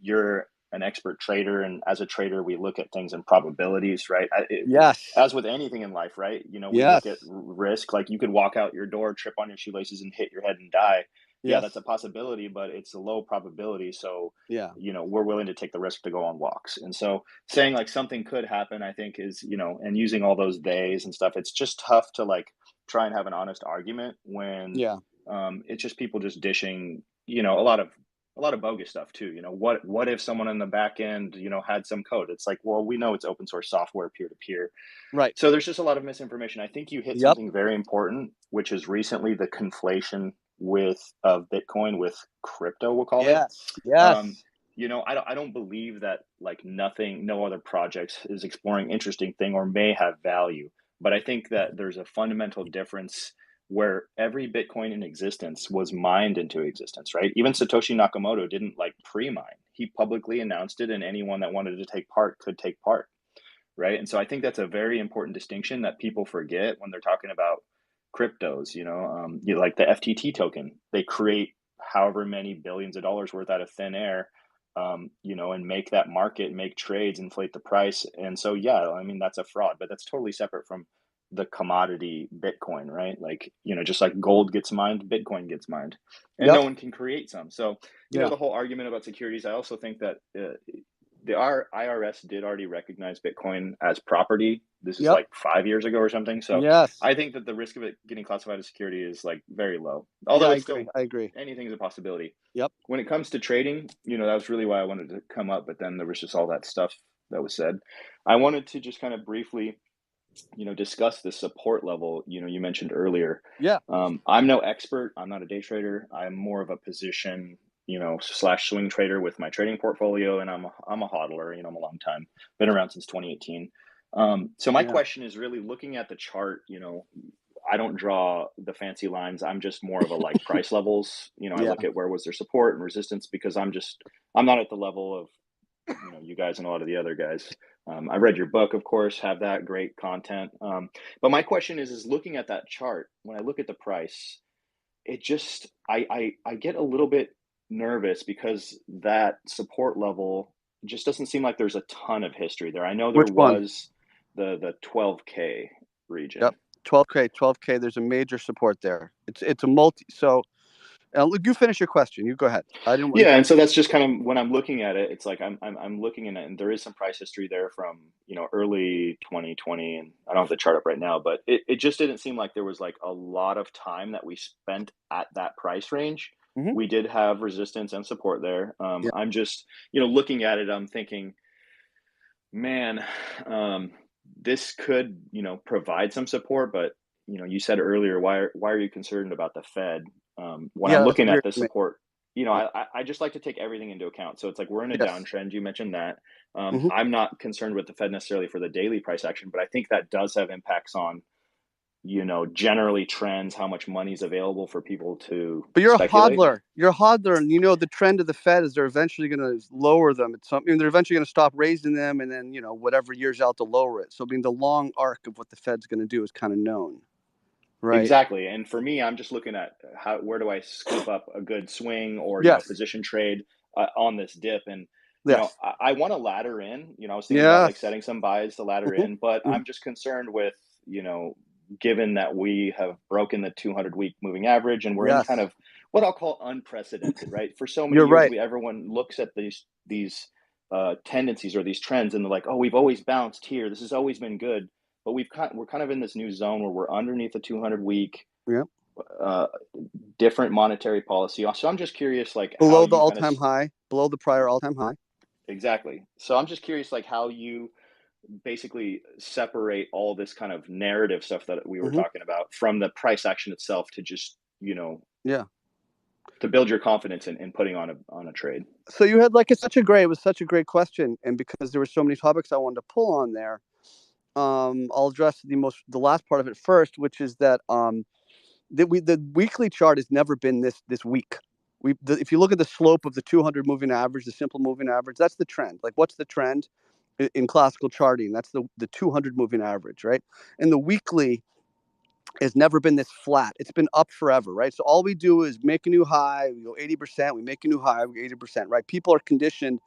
you're an expert trader, and as a trader, we look at things in probabilities, right? Yes. As with anything in life, right? We Yes. look at risk. Like you could walk out your door, trip on your shoelaces, and hit your head and die. Yeah, Yes. that's a possibility, but it's a low probability. So, Yeah. we're willing to take the risk to go on walks. And so saying like something could happen, I think is, and using all those days and stuff, it's just tough to like try and have an honest argument when Yeah. it's just people just dishing, a lot of bogus stuff too. What if someone in the back end, had some code? It's like, well, we know it's open source software, peer to peer. Right. So there's just a lot of misinformation. I think you hit something very important, which is recently the conflation of Bitcoin with crypto, we'll call it. Yes. I don't believe that like no other projects is exploring interesting thing or may have value. But I think that there's a fundamental difference where every Bitcoin in existence was mined into existence, right? Even Satoshi Nakamoto didn't like pre-mine. He publicly announced it, and anyone that wanted to take part could take part, right? And so I think that's a very important distinction that people forget when they're talking about cryptos. Like the FTT token, they create however many billions of dollars worth out of thin air, and make that market, make trades, inflate the price. And so, yeah, I mean, that's a fraud, but that's totally separate from the commodity Bitcoin, right? Like, just like gold gets mined, Bitcoin gets mined, and no one can create some. So, the whole argument about securities, I also think that the IRS did already recognize Bitcoin as property. This is like 5 years ago or something. So I think that the risk of it getting classified as security is like very low. Although I agree. Anything's a possibility. Yep. When it comes to trading, that was really why I wanted to come up. But then there was just all that stuff that was said. I wanted to just kind of briefly, discuss the support level. You mentioned earlier. Yeah. I'm no expert. I'm not a day trader. I'm more of a position / swing trader with my trading portfolio, and I'm a hodler. I'm a long time, been around since 2018. So my question is really looking at the chart. I don't draw the fancy lines. I'm just more of a like price levels. I look at where was their support and resistance, because I'm not at the level of you guys and a lot of the other guys. I read your book, of course, have that great content. But my question is looking at that chart, when I look at the price, it just I get a little bit nervous because that support level just doesn't seem like there's a ton of history there. I know there was the 12K region. Yep. 12K. There's a major support there. It's a multi. So you finish your question. You go ahead. I didn't. Yeah, and so that's just kind of when I'm looking at it. It's like I'm looking at it, and there is some price history there from early 2020, and I don't have the chart up right now, but it just didn't seem like there was like a lot of time that we spent at that price range. Mm-hmm. We did have resistance and support there. I'm just looking at it. I'm thinking, man, this could provide some support, but you said earlier, why are you concerned about the Fed? When I'm looking at the support, I just like to take everything into account. So it's like we're in a downtrend. You mentioned that. I'm not concerned with the Fed necessarily for the daily price action, but I think that does have impacts on generally trends, how much money is available for people to. But you're speculate. a hodler. You're a hodler, and the trend of the Fed is they're eventually going to lower them at something. They're eventually going to stop raising them, and then whatever years out to lower it. So I mean, the long arc of what the Fed's going to do is kind of known. Right. Exactly. And for me, I'm just looking at where do I scoop up a good swing or position trade on this dip. And I want to ladder in. I was thinking about like setting some buys to ladder in, but I'm just concerned with given that we have broken the 200-week moving average and we're in kind of what I'll call unprecedented, right? For so many years, everyone looks at these tendencies or these trends and they're like, oh, we've always bounced here. This has always been good. But we're kind of in this new zone where we're underneath the 200-week, different monetary policy. So I'm just curious, like below the all-time high, below the prior all-time high. Exactly. So I'm just curious, like how you basically separate all this kind of narrative stuff that we were talking about from the price action itself to just to build your confidence in putting on a trade. So you had it was such a great question, and because there were so many topics I wanted to pull on there. I'll address the last part of it first, which is that the weekly chart has never been this weak. if you look at the slope of the 200 moving average, the simple moving average, that's the trend. Like, what's the trend in classical charting? That's the 200 moving average, right? And the weekly has never been this flat. It's been up forever, right? So all we do is make a new high, we go 80%, we make a new high, we go 80%, right? People are conditioned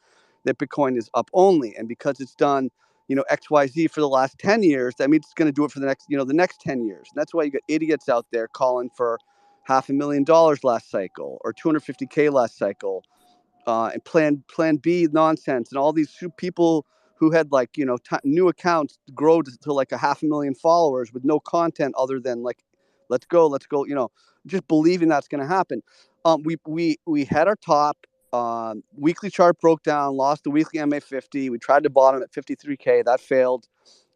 that Bitcoin is up only, and because it's done, XYZ for the last 10 years, that means it's going to do it for the next 10 years. And that's why you got idiots out there calling for $500,000 last cycle or 250K last cycle, and plan B nonsense, and all these people who had new accounts grow to like 500,000 followers with no content other than like, let's go, just believing that's going to happen. We had our top. Weekly chart broke down, lost the weekly MA50. We tried to bottom at 53K, that failed.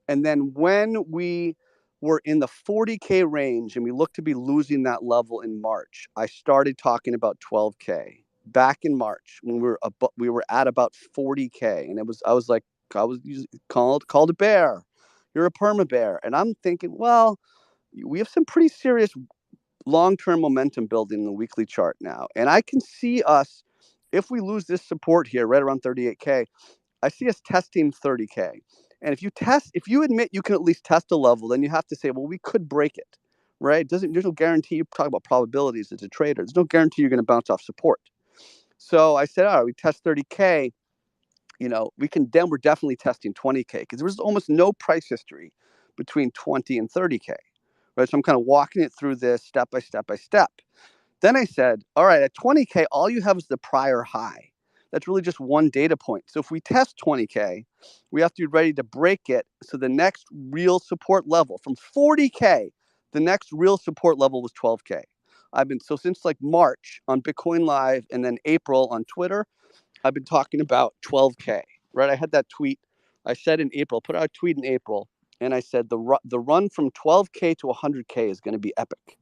And then when we were in the 40K range and we looked to be losing that level in March, I started talking about 12K. Back in March, when we were at about 40K, and I was called a bear. You're a perma bear, and I'm thinking, well, we have some pretty serious long-term momentum building in the weekly chart now, and I can see us, if we lose this support here right around 38K, I see us testing 30K. And if you admit you can at least test a level, then you have to say, well, we could break it, right? There's no guarantee. You talk about probabilities as a trader. There's no guarantee you're going to bounce off support. So I said, all right, we test 30K, we're definitely testing 20K, because there was almost no price history between 20 and 30K, right? So I'm kind of walking it through this step by step by step. Then I said, all right, at 20K, all you have is the prior high. That's really just one data point. So if we test 20K, we have to be ready to break it. So the next real support level from 40K, the next real support level was 12K. Since like March on Bitcoin Live and then April on Twitter, I've been talking about 12K, right? I had that tweet. I said in April, put out a tweet in April, and I said the run from 12K to 100K is going to be epic.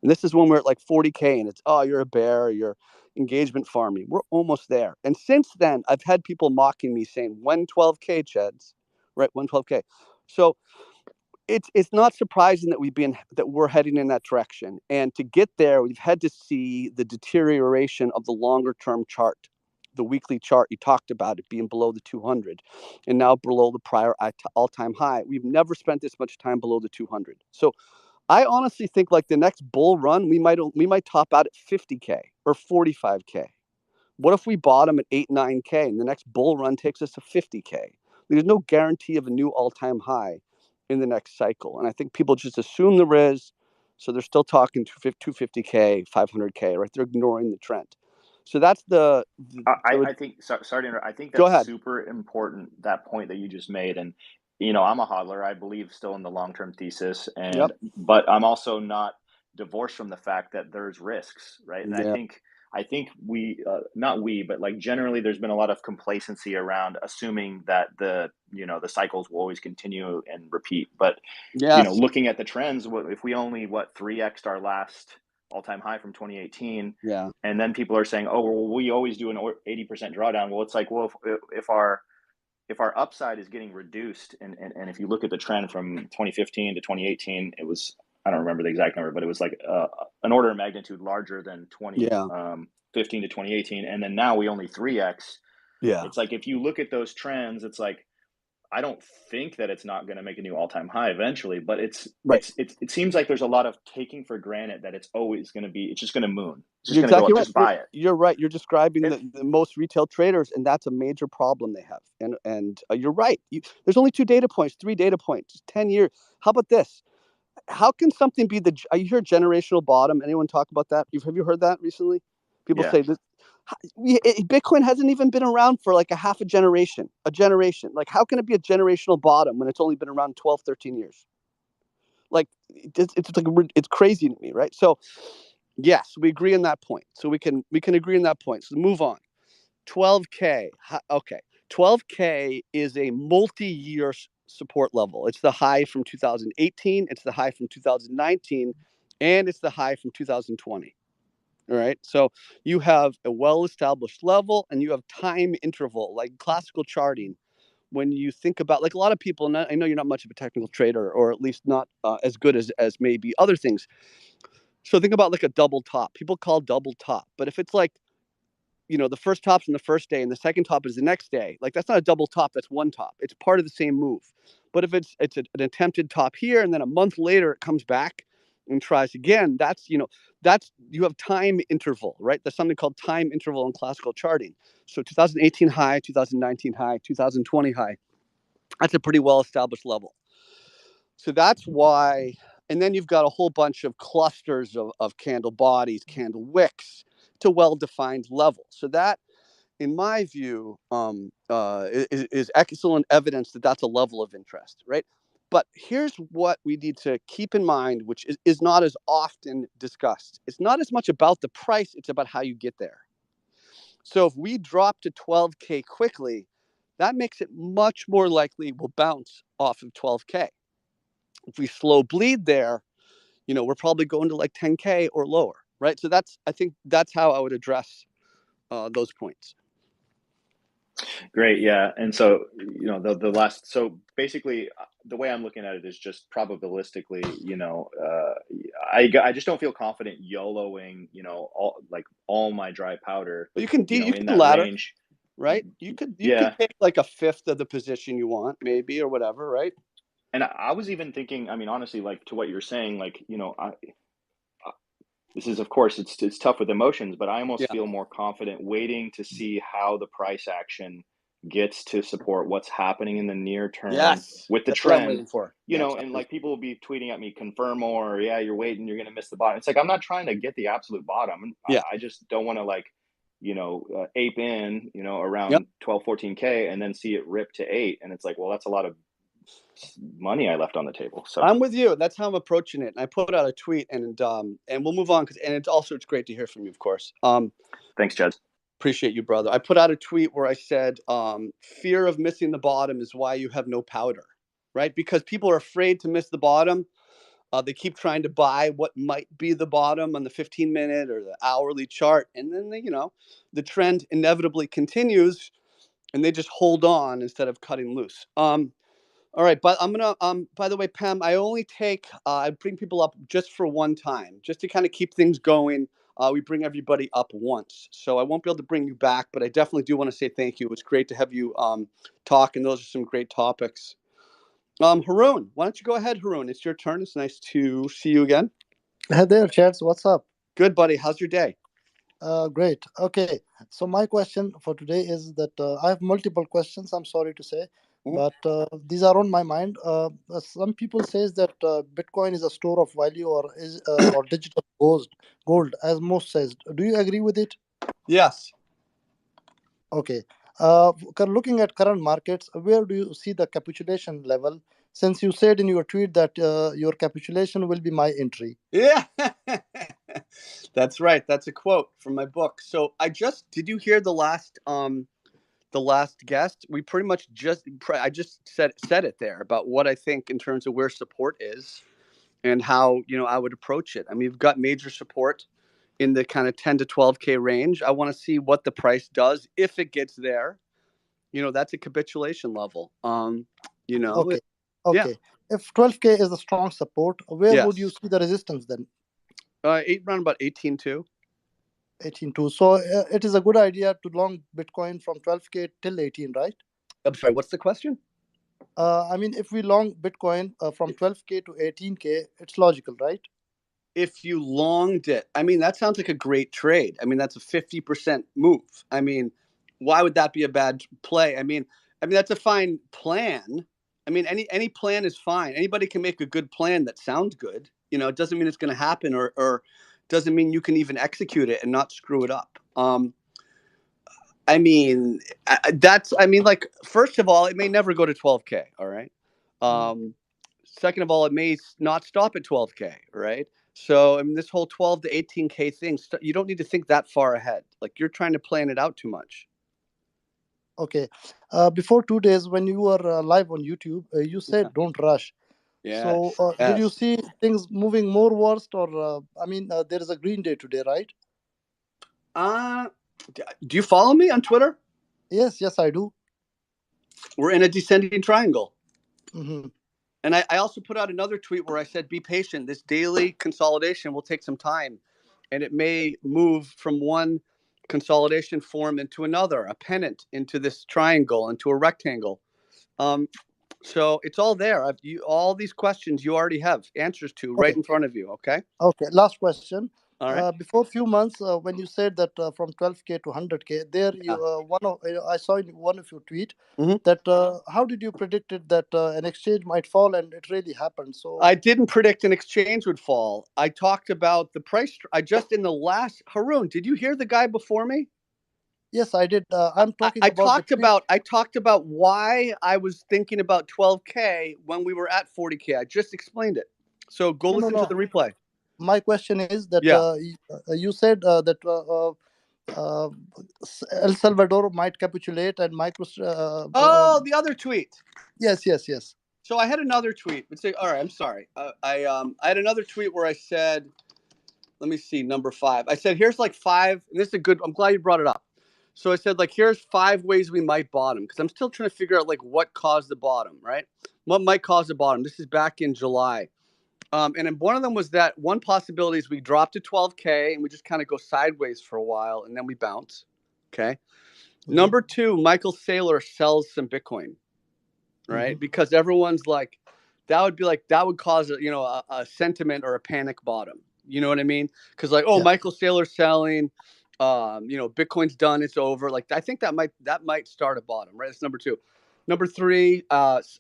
And this is when we're at like 40K, and it's, oh, you're a bear, you're engagement farming. We're almost there. And since then, I've had people mocking me saying, when 12K, Cheds, right? When 12K. So it's not surprising that we're heading in that direction. And to get there, we've had to see the deterioration of the longer term chart, the weekly chart. You talked about it being below the 200 and now below the prior all-time high. We've never spent this much time below the 200. So I honestly think like the next bull run, we might top out at 50K or 45K. What if we bottom at 8, 9K and the next bull run takes us to 50K? There's no guarantee of a new all-time high in the next cycle. And I think people just assume there is. So they're still talking 250K, 500K, right? They're ignoring the trend. So that's I think, sorry to interrupt, I think go that's ahead. super important, that point that you just made. And, I'm a hodler. I believe still in the long-term thesis, Yep. but I'm also not divorced from the fact that there's risks, right? And Yeah. I think not we, but like generally there's been a lot of complacency around assuming that the cycles will always continue and repeat. But, Yes. looking at the trends, if we only 3x'd our last all-time high from 2018, Yeah. and then people are saying, oh, well, we always do an 80% drawdown. Well, it's like, well, if our upside is getting reduced, and if you look at the trend from 2015 to 2018, it was, I don't remember the exact number, but it was like an order of magnitude larger than 2015 to 2018, and then now we only 3x. Yeah. It's like, if you look at those trends, it's like, I don't think that it's not going to make a new all-time high eventually, but it seems like there's a lot of taking for granted that it's always going to be, it's just going to moon. It's just You're going to go exactly up, right. just buy it. You're right. You're describing If the most retail traders, and that's a major problem they have. And you're right. There's only 2 data points, 3 data points, 10 years. How about this? How can something be you hear generational bottom? Anyone talk about that? Have you heard that recently? People Yeah. say this. Bitcoin hasn't even been around for like a half a generation. Like, how can it be a generational bottom when it's only been around 12, 13 years? Like, it's crazy to me, right? So yes, we agree on that point. So we can agree on that point. So move on. 12K. Okay. 12K is a multi-year support level. It's the high from 2018. It's the high from 2019. And it's the high from 2020. All right. So you have a well-established level and you have time interval, like classical charting. When you think about, like, a lot of people, and I know you're not much of a technical trader, or at least not as good as maybe other things. So think about like a double top. People call double top, but if it's like, the first top's on the first day and the second top is the next day, like that's not a double top, that's one top. It's part of the same move. But if it's an attempted top here and then a month later it comes back and tries again, that's you have time interval, right? There's something called time interval in classical charting. So 2018 high, 2019 high, 2020 high. That's a pretty well established level. So that's why, and then you've got a whole bunch of clusters of candle bodies, candle wicks to well-defined levels. So that, in my view, is excellent evidence that that's a level of interest, right? But here's what we need to keep in mind, which is not as often discussed. It's not as much about the price, it's about how you get there. So if we drop to 12K quickly, that makes it much more likely we'll bounce off of 12K. If we slow bleed there, we're probably going to like 10K or lower, right? So I think that's how I would address those points. Great, yeah. And so, the last, so basically, the way I'm looking at it is just probabilistically, I just don't feel confident YOLOing, all my dry powder, But you can in that ladder, range, right? You could take like a fifth of the position you want, maybe, or whatever, right? And I was even thinking, I mean, honestly, like to what you're saying, like, this is, of course, it's tough with emotions, but I almost feel more confident waiting to see how the price action gets to support what's happening in the near term with the That's what I'm trend, waiting for. and like people will be tweeting at me, confirm more, or you're waiting, you're going to miss the bottom. It's like, I'm not trying to get the absolute bottom. I just don't want to ape in, around 12, 14K and then see it rip to 8. And it's like, well, that's a lot of money I left on the table. So I'm with you. That's how I'm approaching it. And I put out a tweet, and we'll move on it's great to hear from you, of course. Thanks, Jed. Appreciate you, brother. I put out a tweet where I said, fear of missing the bottom is why you have no powder, right? Because people are afraid to miss the bottom. They keep trying to buy what might be the bottom on the 15-minute or the hourly chart, and then the trend inevitably continues, and they just hold on instead of cutting loose. All right, but I'm gonna by the way, Pam, I only take I bring people up just for one time, just to kind of keep things going. We bring everybody up once, so I won't be able to bring you back, but I definitely do want to say thank you. It was great to have you talk, and those are some great topics. Haroon, why don't you go ahead, Haroon? It's your turn. It's nice to see you again. Hey there, Chats. What's up? Good, buddy. How's your day? Great. Okay. So my question for today is that I have multiple questions, I'm sorry to say, but these are on my mind. Some people says that Bitcoin is a store of value or is or digital gold, as most says. Do you agree with it? Yes. Okay. Looking at current markets, where do you see the capitulation level? Since you said in your tweet that your capitulation will be my entry. Yeah, that's right. That's a quote from my book. So did you hear the last guest? We pretty much I just said it there about what I think in terms of where support is and how, I would approach it. I mean, you've got major support in the kind of 10 to 12K range. I want to see what the price does. If it gets there, that's a capitulation level. Okay. Yeah. If 12K is a strong support, where would you see the resistance then? Around about 18.2. 18.2. So it is a good idea to long Bitcoin from 12K till 18, right? I'm sorry, what's the question? I mean, if we long Bitcoin from 12K to 18K, it's logical, right? If you longed it, I mean, that sounds like a great trade. I mean, that's a 50% move. I mean, why would that be a bad play? I mean, that's a fine plan. I mean, any plan is fine. Anybody can make a good plan that sounds good. It doesn't mean it's going to happen, or doesn't mean you can even execute it and not screw it up. I mean, first of all, it may never go to 12K. All right. Second of all, it may not stop at 12K. Right. So, I mean, this whole 12 to 18K thing, you don't need to think that far ahead. Like, you're trying to plan it out too much. Okay. Before 2 days, when you were live on YouTube, you said don't rush. Yes. So did you see things moving more worst, or there is a green day today, right? Do you follow me on Twitter? Yes, I do. We're in a descending triangle. Mm-hmm. And I also put out another tweet where I said, be patient. This daily consolidation will take some time, and it may move from one consolidation form into another, a pennant into this triangle, into a rectangle. So it's all there. All these questions you already have answers to right in front of you. Okay. Okay. Last question. All right. Before a few months, when you said that from 12K to 100K, there you I saw in one of your tweet that how did you predict it that an exchange might fall, and it really happened? So I didn't predict an exchange would fall. I talked about the price. I just in the last Haroon. Did you hear the guy before me? yes, I did. I'm talking I about talked about why I was thinking about 12K when we were at 40K. I just explained it. So go listen to the replay. My question is that you said that El Salvador might capitulate and the other tweet. Yes. So I had another tweet. All right, I'm sorry. I had another tweet where I said, let me see, number 5. I said, here's like 5. And this is a good. I'm glad you brought it up. So I said, like, here's 5 ways we might bottom, because I'm still trying to figure out like what caused the bottom, right? What might cause the bottom? This is back in July. And one of them was that one possibility is we drop to 12K and we just kind of go sideways for a while and then we bounce. Okay. Number 2, Michael Saylor sells some Bitcoin, right? Because everyone's like, that would cause a sentiment or a panic bottom. You know what I mean? Because like, Michael Saylor's selling, Bitcoin's done, it's over. Like, I think that might start a bottom, right? That's number 2. Number 3,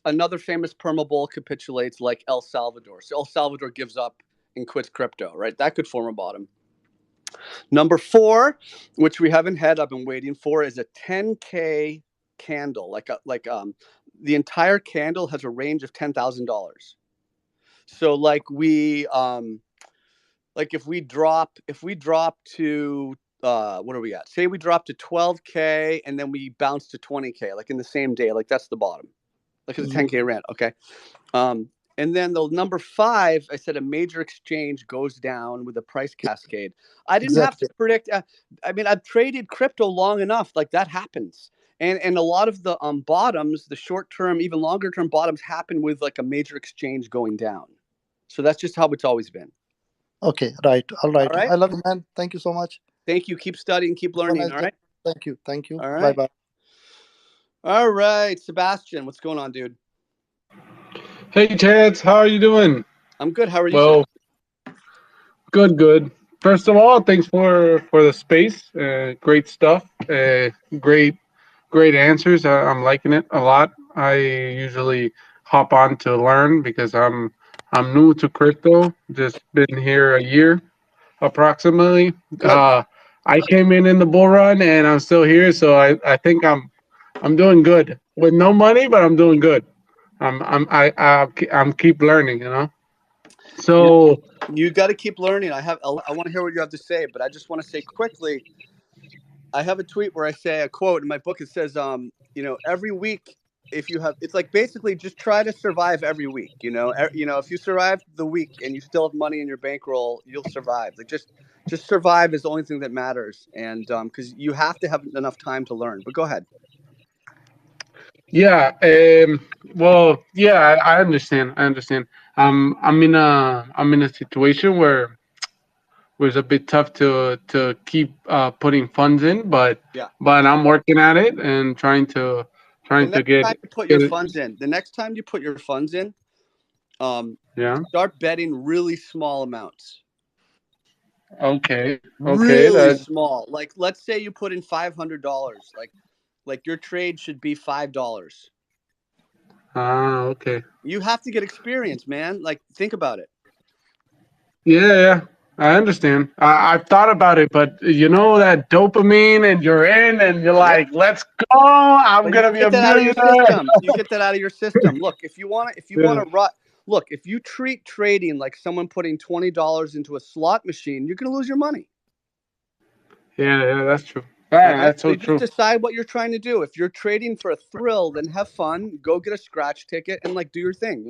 another famous permabull capitulates like El Salvador. So El Salvador gives up and quits crypto, right? That could form a bottom. Number 4, which we haven't had, I've been waiting for, is a 10K candle. The entire candle has a range of $10,000. So like if we drop to what are we at? Say we drop to 12K and then we bounce to 20K, like in the same day, like that's the bottom. Like it's a 10K rant, okay? And then the number 5, I said a major exchange goes down with a price cascade. I didn't have to predict. I've traded crypto long enough, like that happens. And a lot of the bottoms, the short term, even longer term bottoms happen with like a major exchange going down. So that's just how it's always been. Okay, right. All right. All right. I love you, man. Thank you so much. Thank you. Keep studying, keep learning. Nice all right. Thank you. All right. Bye. All right. Sebastian, what's going on, dude? Hey, Chance, how are you doing? I'm good. How are you? Well, good. First of all, thanks for the space. Great stuff. Great answers. I'm liking it a lot. I usually hop on to learn because I'm new to crypto. Just been here a year, approximately. I came in the bull run and I'm still here, so I think I'm doing good with no money, but I'm doing good. I'm keep learning, So you got to keep learning. I want to hear what you have to say, but I just want to say quickly. I have a tweet where I say a quote in my book. It says, every week, it's like basically just try to survive every week. If you survive the week and you still have money in your bankroll, you'll survive. Like just survive is the only thing that matters. And because you have to have enough time to learn. But go ahead. Yeah. Well, yeah, I understand. I'm in a situation where it's a bit tough to keep putting funds in, but I'm working at it and trying to get. The next time you put your funds in, start betting really small amounts. Okay. Really small. Like let's say you put in $500. Like your trade should be $5. Okay. You have to get experience, man. Like think about it. Yeah. I understand. I've thought about it, but that dopamine, and you're in, and you're like, "Let's go! I'm gonna be a millionaire." You get that out of your system. Look, if you want to, look, if you treat trading like someone putting $20 into a slot machine, you're gonna lose your money. Yeah, that's true. That's so true. Just decide what you're trying to do. If you're trading for a thrill, then have fun. Go get a scratch ticket and like do your thing,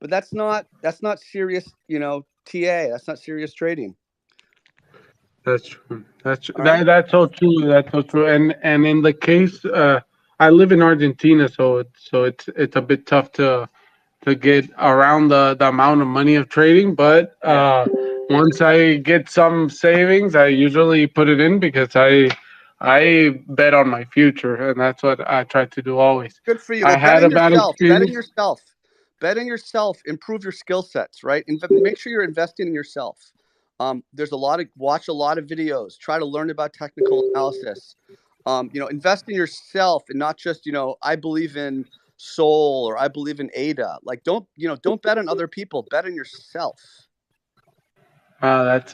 But that's not serious, TA. That's not serious trading. That's true. That's so true. That's so true. And in the case, I live in Argentina, so it's a bit tough to get around the amount of money of trading. But once I get some savings, I usually put it in because I bet on my future, and that's what I try to do always. Good for you. I Well, had a bad betting experience. yourself, betting yourself, improve your skill sets, right? Make sure you're investing in yourself. There's watch a lot of videos, try to learn about technical analysis. Invest in yourself and not just, I believe in Sol or I believe in Ada. Like, don't bet on other people, bet on yourself. That's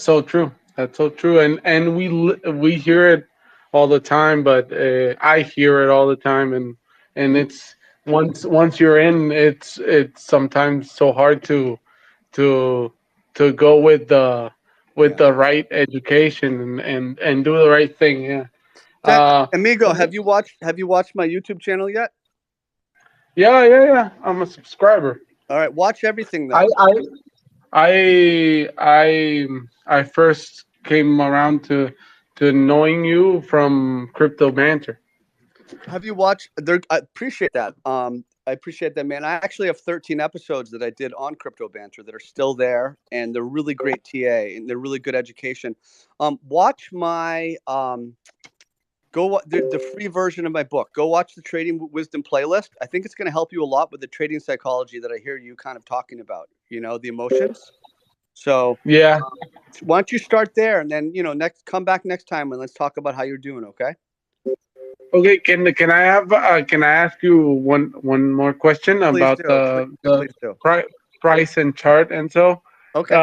so true. That's so true, and we hear it all the time, but I hear it all the time, and it's once you're in, it's sometimes so hard to to go with the right education and do the right thing. Yeah. Amigo, have you watched my YouTube channel yet? Yeah. I'm a subscriber. All right, watch everything I though. I I I first came around to knowing you from Crypto Banter. Have you watched there? I appreciate that. I appreciate that, man. I actually have 13 episodes that I did on Crypto Banter that are still there, and they're really great TA and they're really good education. Watch my the free version of my book. Go watch the Trading Wisdom playlist. I think it's going to help you a lot with the trading psychology that I hear you kind of talking about. The emotions. So Yeah. why don't you start there, and then come back next time and let's talk about how you're doing. Okay. Okay. Can I ask you one more question Please about do. the Please do. price and chart and so? Okay.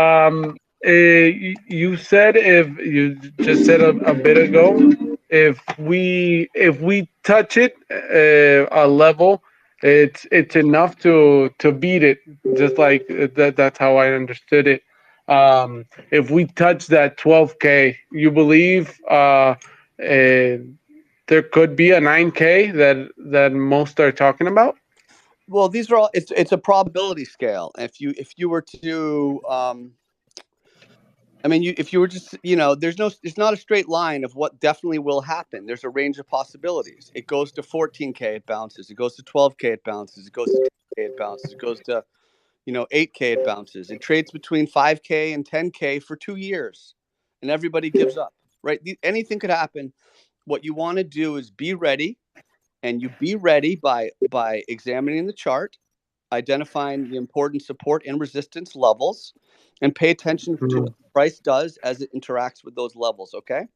You said if you just said a bit ago, if we touch it a level, it's enough to beat it. Just like that's how I understood it. If we touch that 12K, you believe there could be a 9K that most are talking about? Well, these are all. It's a probability scale. If you were to if you were just, it's not a straight line of what definitely will happen. There's a range of possibilities. It goes to 14K, it bounces. It goes to 12K, it bounces. It goes to 10K, it bounces. It goes to 8K, it bounces. It trades between 5K and 10K for 2 years, and everybody gives up. Right? Anything could happen. What you want to do is be ready, and you be ready by examining the chart, identifying the important support and resistance levels, and pay attention to what the price does as it interacts with those levels. Okay.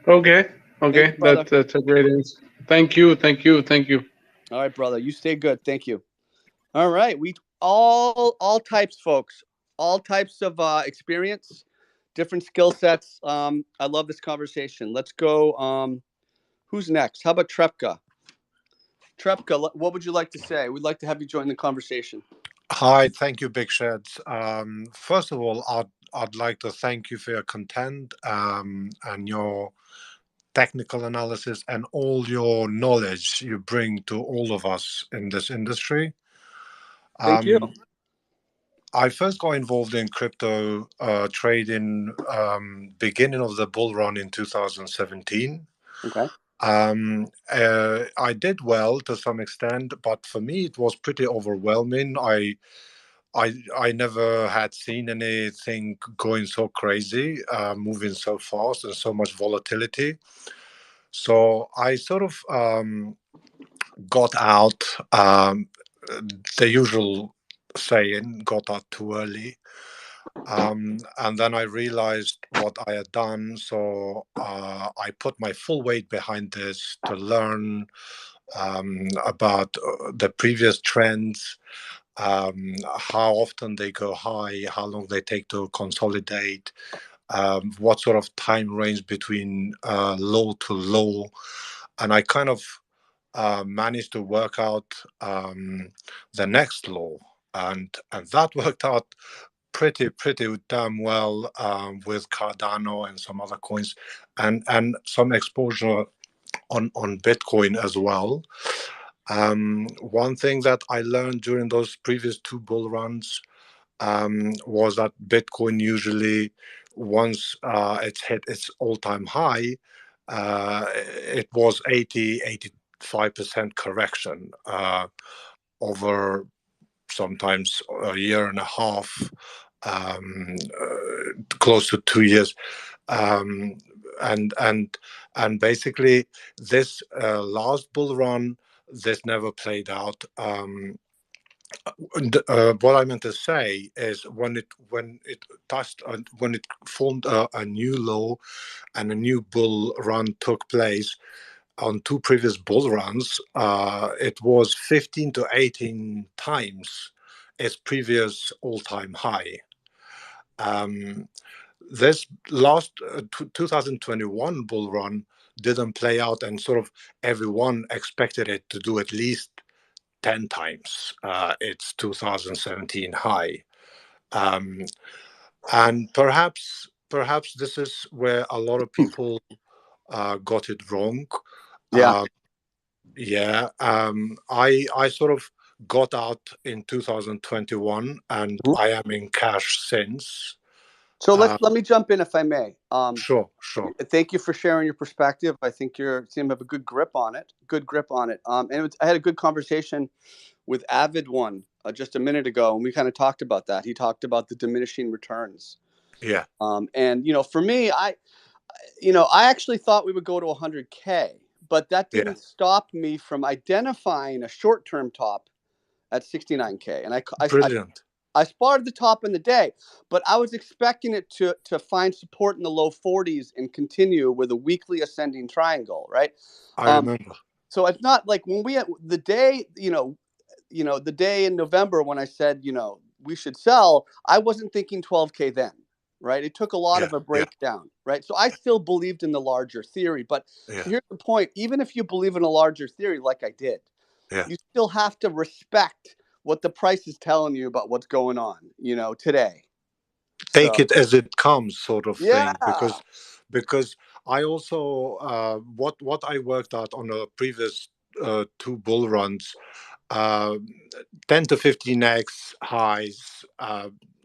Okay. Thank you, Okay. brother. That's a great answer. Thank you. Thank you. Thank you. All right, brother. You stay good. Thank you. All right. We all types, folks. All types of experience, different skill sets. I love this conversation. Let's go. Who's next? How about Trepka? Trepka, what would you like to say? We'd like to have you join the conversation. Hi, thank you, Big Sheds. First of all, I'd like to thank you for your content and your technical analysis and all your knowledge you bring to all of us in this industry. Thank you. I first got involved in crypto trading beginning of the bull run in 2017. Okay. I did well to some extent, but for me it was pretty overwhelming. I never had seen anything going so crazy, moving so fast, and so much volatility. So I sort of got out, the usual saying, got out too early. And then I realized what I had done. So I put my full weight behind this to learn about the previous trends, how often they go high, how long they take to consolidate, what sort of time range between low to low. And I kind of managed to work out the next low. And that worked out pretty damn well with Cardano and some other coins, and some exposure on Bitcoin as well. One thing that I learned during those previous two bull runs was that Bitcoin usually, once it's hit its all-time high, it was 80 5% correction over sometimes a year and a half, close to 2 years. And basically this last bull run, this never played out. What I meant to say is when it touched when it formed a new low and a new bull run took place on two previous bull runs, it was 15 to 18 times its previous all-time high. This last 2021 bull run didn't play out, and sort of everyone expected it to do at least 10 times its 2017 high. And perhaps this is where a lot of people got it wrong. Yeah. I sort of got out in 2021, and Mhm. I am in cash since. So let me jump in if I may. Sure. Thank you for sharing your perspective. I think you seem to have a good grip on it. And I had a good conversation with Avid One just a minute ago, and we kind of talked about that. He talked about the diminishing returns. Yeah. And for me, I actually thought we would go to 100K, but that didn't stop me from identifying a short-term top at 69K. And Brilliant. I spotted the top in the day, but I was expecting it to find support in the low 40s and continue with a weekly ascending triangle, right? I remember. So it's not like when we the day, the day in November when I said, we should sell, I wasn't thinking 12K then, right? It took a lot of a breakdown, right? So I still believed in the larger theory, but here's the point. Even if you believe in a larger theory, like I did, you still have to respect what the price is telling you about what's going on, today. Take it as it comes, sort of Yeah. thing, because I also what I worked out on the previous two bull runs, 10 to 15x highs,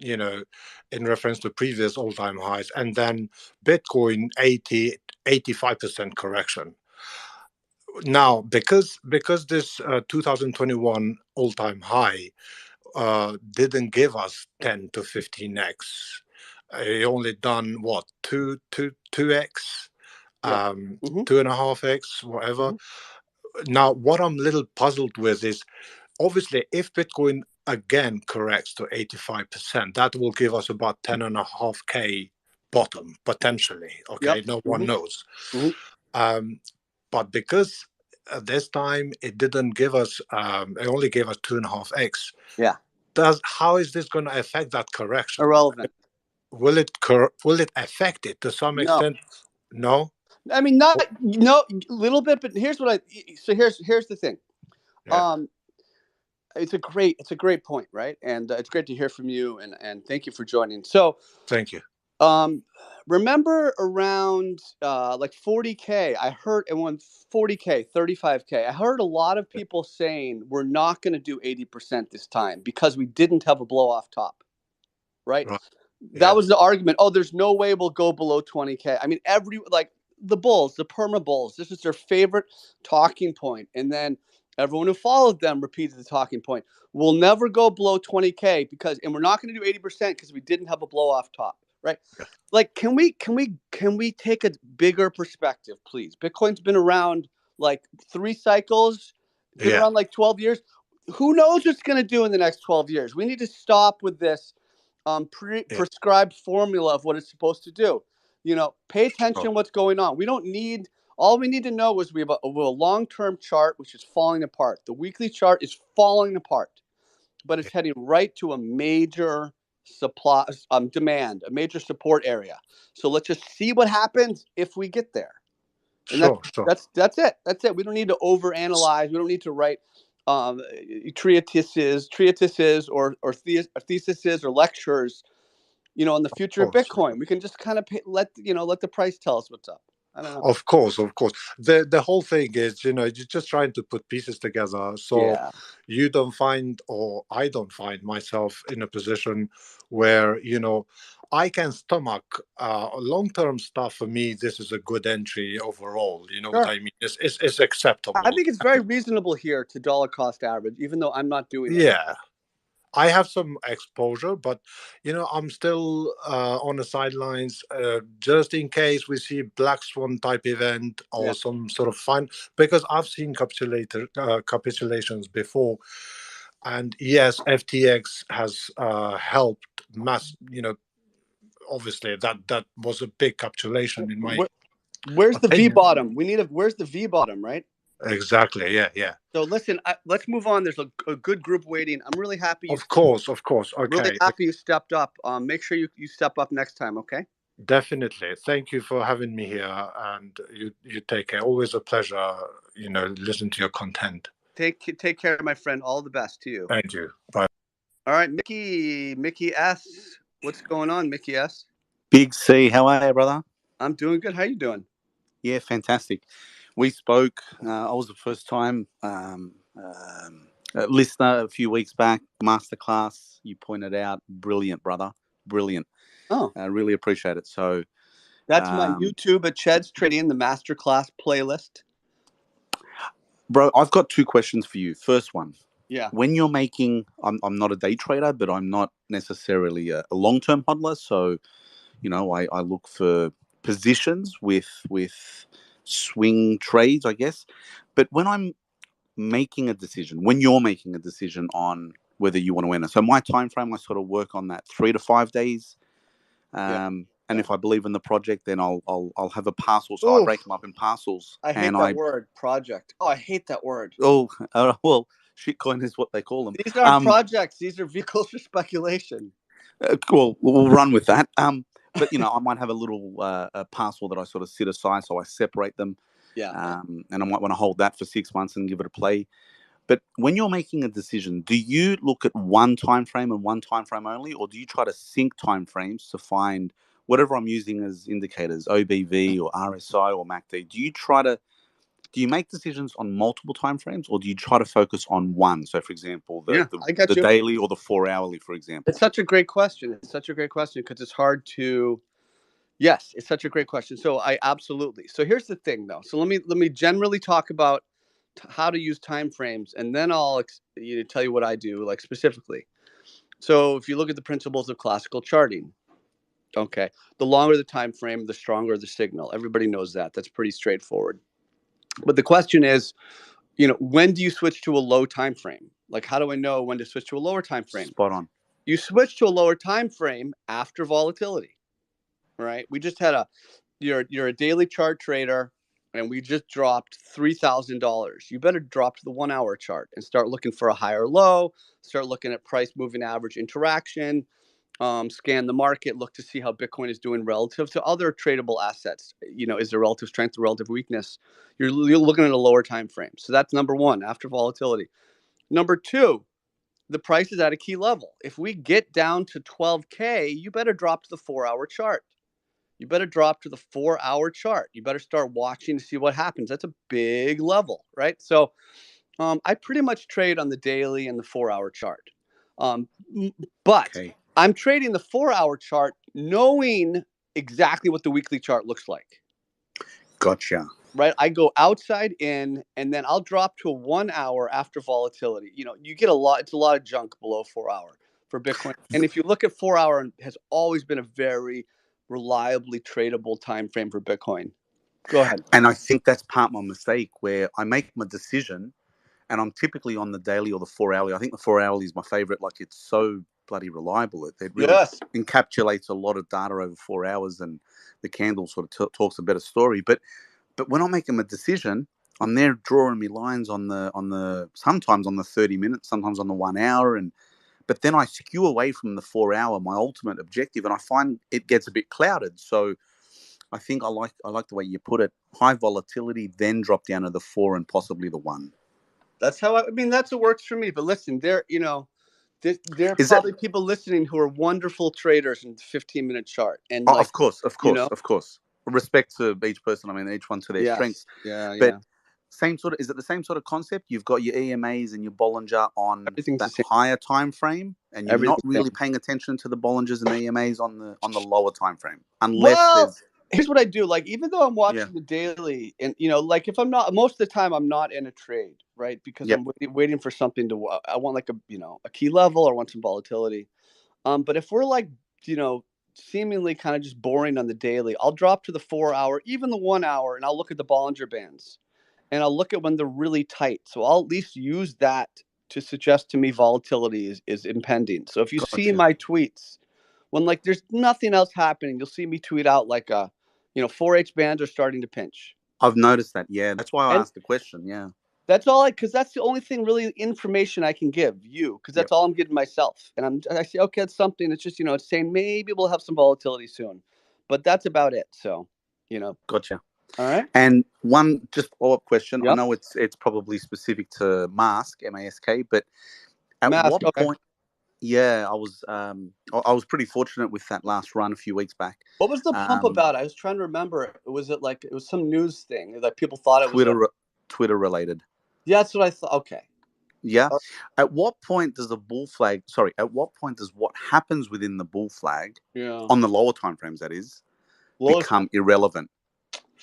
in reference to previous all-time highs, and then Bitcoin 85% correction. Now, because this 2021 all-time high didn't give us 10 to 15x. It only done what, 2x, 2.5x, whatever. Now, what I'm a little puzzled with is, obviously, if Bitcoin again corrects to 85%, that will give us about 10.5K bottom potentially. Okay, no one knows. But because this time it didn't give us, it only gave us 2.5x. Yeah. How is this going to affect that correction? Irrelevant. Will it affect it to some extent? No. I mean, not a little bit, but here's the thing. It's a great point, right? And it's great to hear from you, and thank you for joining. So thank you. Remember around like 40K, I heard it went 40K, 35K. I heard a lot of people saying we're not going to do 80% this time because we didn't have a blow off top, right? That was the argument. Oh, there's no way we'll go below 20K. I mean, the bulls, the perma bulls, this is their favorite talking point. And then everyone who followed them repeated the talking point. We'll never go below 20K and we're not going to do 80% because we didn't have a blow off top, right? Like, can we take a bigger perspective, please? Bitcoin's been around like 3 cycles, been around like 12 years. Who knows what's going to do in the next 12 years? We need to stop with this prescribed formula of what it's supposed to do. Pay attention to what's going on. All we need to know is we have a long-term chart which is falling apart. The weekly chart is falling apart, but it's heading right to a major supply demand, a major support area. So let's just see what happens if we get there. And that's it. That's it. We don't need to overanalyze. We don't need to write treatises or theses or lectures, on the future of Bitcoin. We can just kind of let the price tell us what's up. I don't know. Of course. The whole thing is, you're just trying to put pieces together. So you don't find, or I don't find myself in a position where, I can stomach long-term stuff. For me, this is a good entry overall. You know what I mean? It's acceptable. I think it's very reasonable here to dollar cost average, even though I'm not doing it. Yeah. I have some exposure, but I'm still on the sidelines, just in case we see black swan type event or some sort of fun. Because I've seen capitulations before, and yes, FTX has helped mass. Obviously that was a big capitulation in my Where's the V opinion. bottom? Where's the V bottom, right? Exactly. Yeah. So listen, let's move on. There's a good group waiting. I'm really happy. Of course. Really Okay. happy you stepped up. Make sure you step up next time, okay? Definitely. Thank you for having me here, and you take care. Always a pleasure, listen to your content. Take care, my friend. All the best to you. Thank you. Bye. All right, Mickey S. What's going on, Mickey S? Big C, how are you, brother? I'm doing good. How you doing? Yeah, fantastic. We spoke. I was the first time listener a few weeks back. Masterclass, you pointed out, brilliant, brother, brilliant. Oh, I really appreciate it. So that's my YouTube at Ched's Trading, the Masterclass playlist. Bro, I've got two questions for you. First one. Yeah. When you're making, I'm not a day trader, but I'm not necessarily a long-term hodler. So, I look for positions with swing trades, I guess. But when I'm making a decision, when you're making a decision on whether you want to enter, so my time frame, I sort of work on that 3 to 5 days. And if I believe in the project, then I'll have a parcel. So I break them up in parcels. I hate that word, project. Oh, I hate that word. Oh, well, shitcoin is what they call them. These aren't projects. These are vehicles for speculation. Well, we'll run with that. But I might have a little parcel that I sort of set aside, so I separate them. Yeah. And I might want to hold that for 6 months and give it a play. But when you're making a decision, do you look at one time frame and one time frame only, or do you try to sync time frames to find whatever I'm using as indicators, OBV or RSI or MACD? Do you make decisions on multiple time frames, or do you try to focus on one? So, for example, the daily or the 4 hourly, for example. It's such a great question. It's such a great question because it's hard to. Yes, it's such a great question. So I absolutely. So here's the thing, though. So let me generally talk about how to use time frames, and then I'll tell you what I do, like specifically. So if you look at the principles of classical charting, okay, the longer the time frame, the stronger the signal. Everybody knows that. That's pretty straightforward. But the question is, when do you switch to a low time frame? Like, how do I know when to switch to a lower time frame? Spot on. You switch to a lower time frame after volatility, right? We just had you're a daily chart trader, and we just dropped $3,000. You better drop to the 1 hour chart and start looking for a higher low. Start looking at price moving average interaction. Scan the market, look to see how Bitcoin is doing relative to other tradable assets. Is there relative strength or relative weakness? You're looking at a lower time frame. So that's number one, after volatility. Number two, the price is at a key level. If we get down to 12K, you better drop to the 4 hour chart. You better drop to the 4 hour chart. You better start watching to see what happens. That's a big level, right? So I pretty much trade on the daily and the 4 hour chart. But I'm trading the 4 hour chart knowing exactly what the weekly chart looks like. Gotcha. Right? I go outside in, and then I'll drop to a 1 hour after volatility. You get it's a lot of junk below 4 hour for Bitcoin. And if you look at 4 hour, it has always been a very reliably tradable time frame for Bitcoin. Go ahead. And I think that's part of my mistake, where I make my decision and I'm typically on the daily or the 4 hourly. I think the 4 hourly is my favorite. Like, it's so bloody reliable. It really encapsulates a lot of data over 4 hours, and the candle sort of talks a better story. But when I'm making a decision, I'm there drawing me lines on the sometimes on the 30 minutes, sometimes on the 1 hour, but then I skew away from the 4 hour, my ultimate objective, and I find it gets a bit clouded. So I think I like the way you put it. High volatility, then drop down to the 4 and possibly the 1. That's how that's what works for me. But listen, there are probably people listening who are wonderful traders in the 15-minute chart. And of course. Respect to each person. I mean, each one to their strengths. Yeah. But Is it the same sort of concept? You've got your EMAs and your Bollinger on Everything's the that same. higher time frame, and you're not Everything's the really same. paying attention to the Bollingers and EMAs on the lower time frame, unless there's. Here's what I do. Like, even though I'm watching the daily, and like if I'm not, most of the time I'm not in a trade, right? Because I'm waiting for something to. I want like a key level, or I want some volatility. But if we're like seemingly kind of just boring on the daily, I'll drop to the 4 hour, even the 1 hour, and I'll look at the Bollinger Bands, and I'll look at when they're really tight. So I'll at least use that to suggest to me volatility is impending. So if you see my tweets, when like there's nothing else happening, you'll see me tweet out like 4H bands are starting to pinch. I've noticed that. Yeah, that's why I asked the question. Yeah. That's all because that's the only thing really information I can give you, because that's all I'm getting myself. And I say, okay, it's something. It's just, it's saying maybe we'll have some volatility soon, but that's about it. So, Gotcha. All right. And one just follow-up question. Yep. I know it's probably specific to Mask, MASK, but at Mask, what point? Yeah, I was pretty fortunate with that last run a few weeks back. What was the pump about? I was trying to remember. Was it like it was some news thing that people thought it was Twitter related? Yeah, that's what I thought. Okay. Yeah. At what point does the bull flag? Sorry. At what point does what happens within the bull flag on the lower time frames, that is, become irrelevant?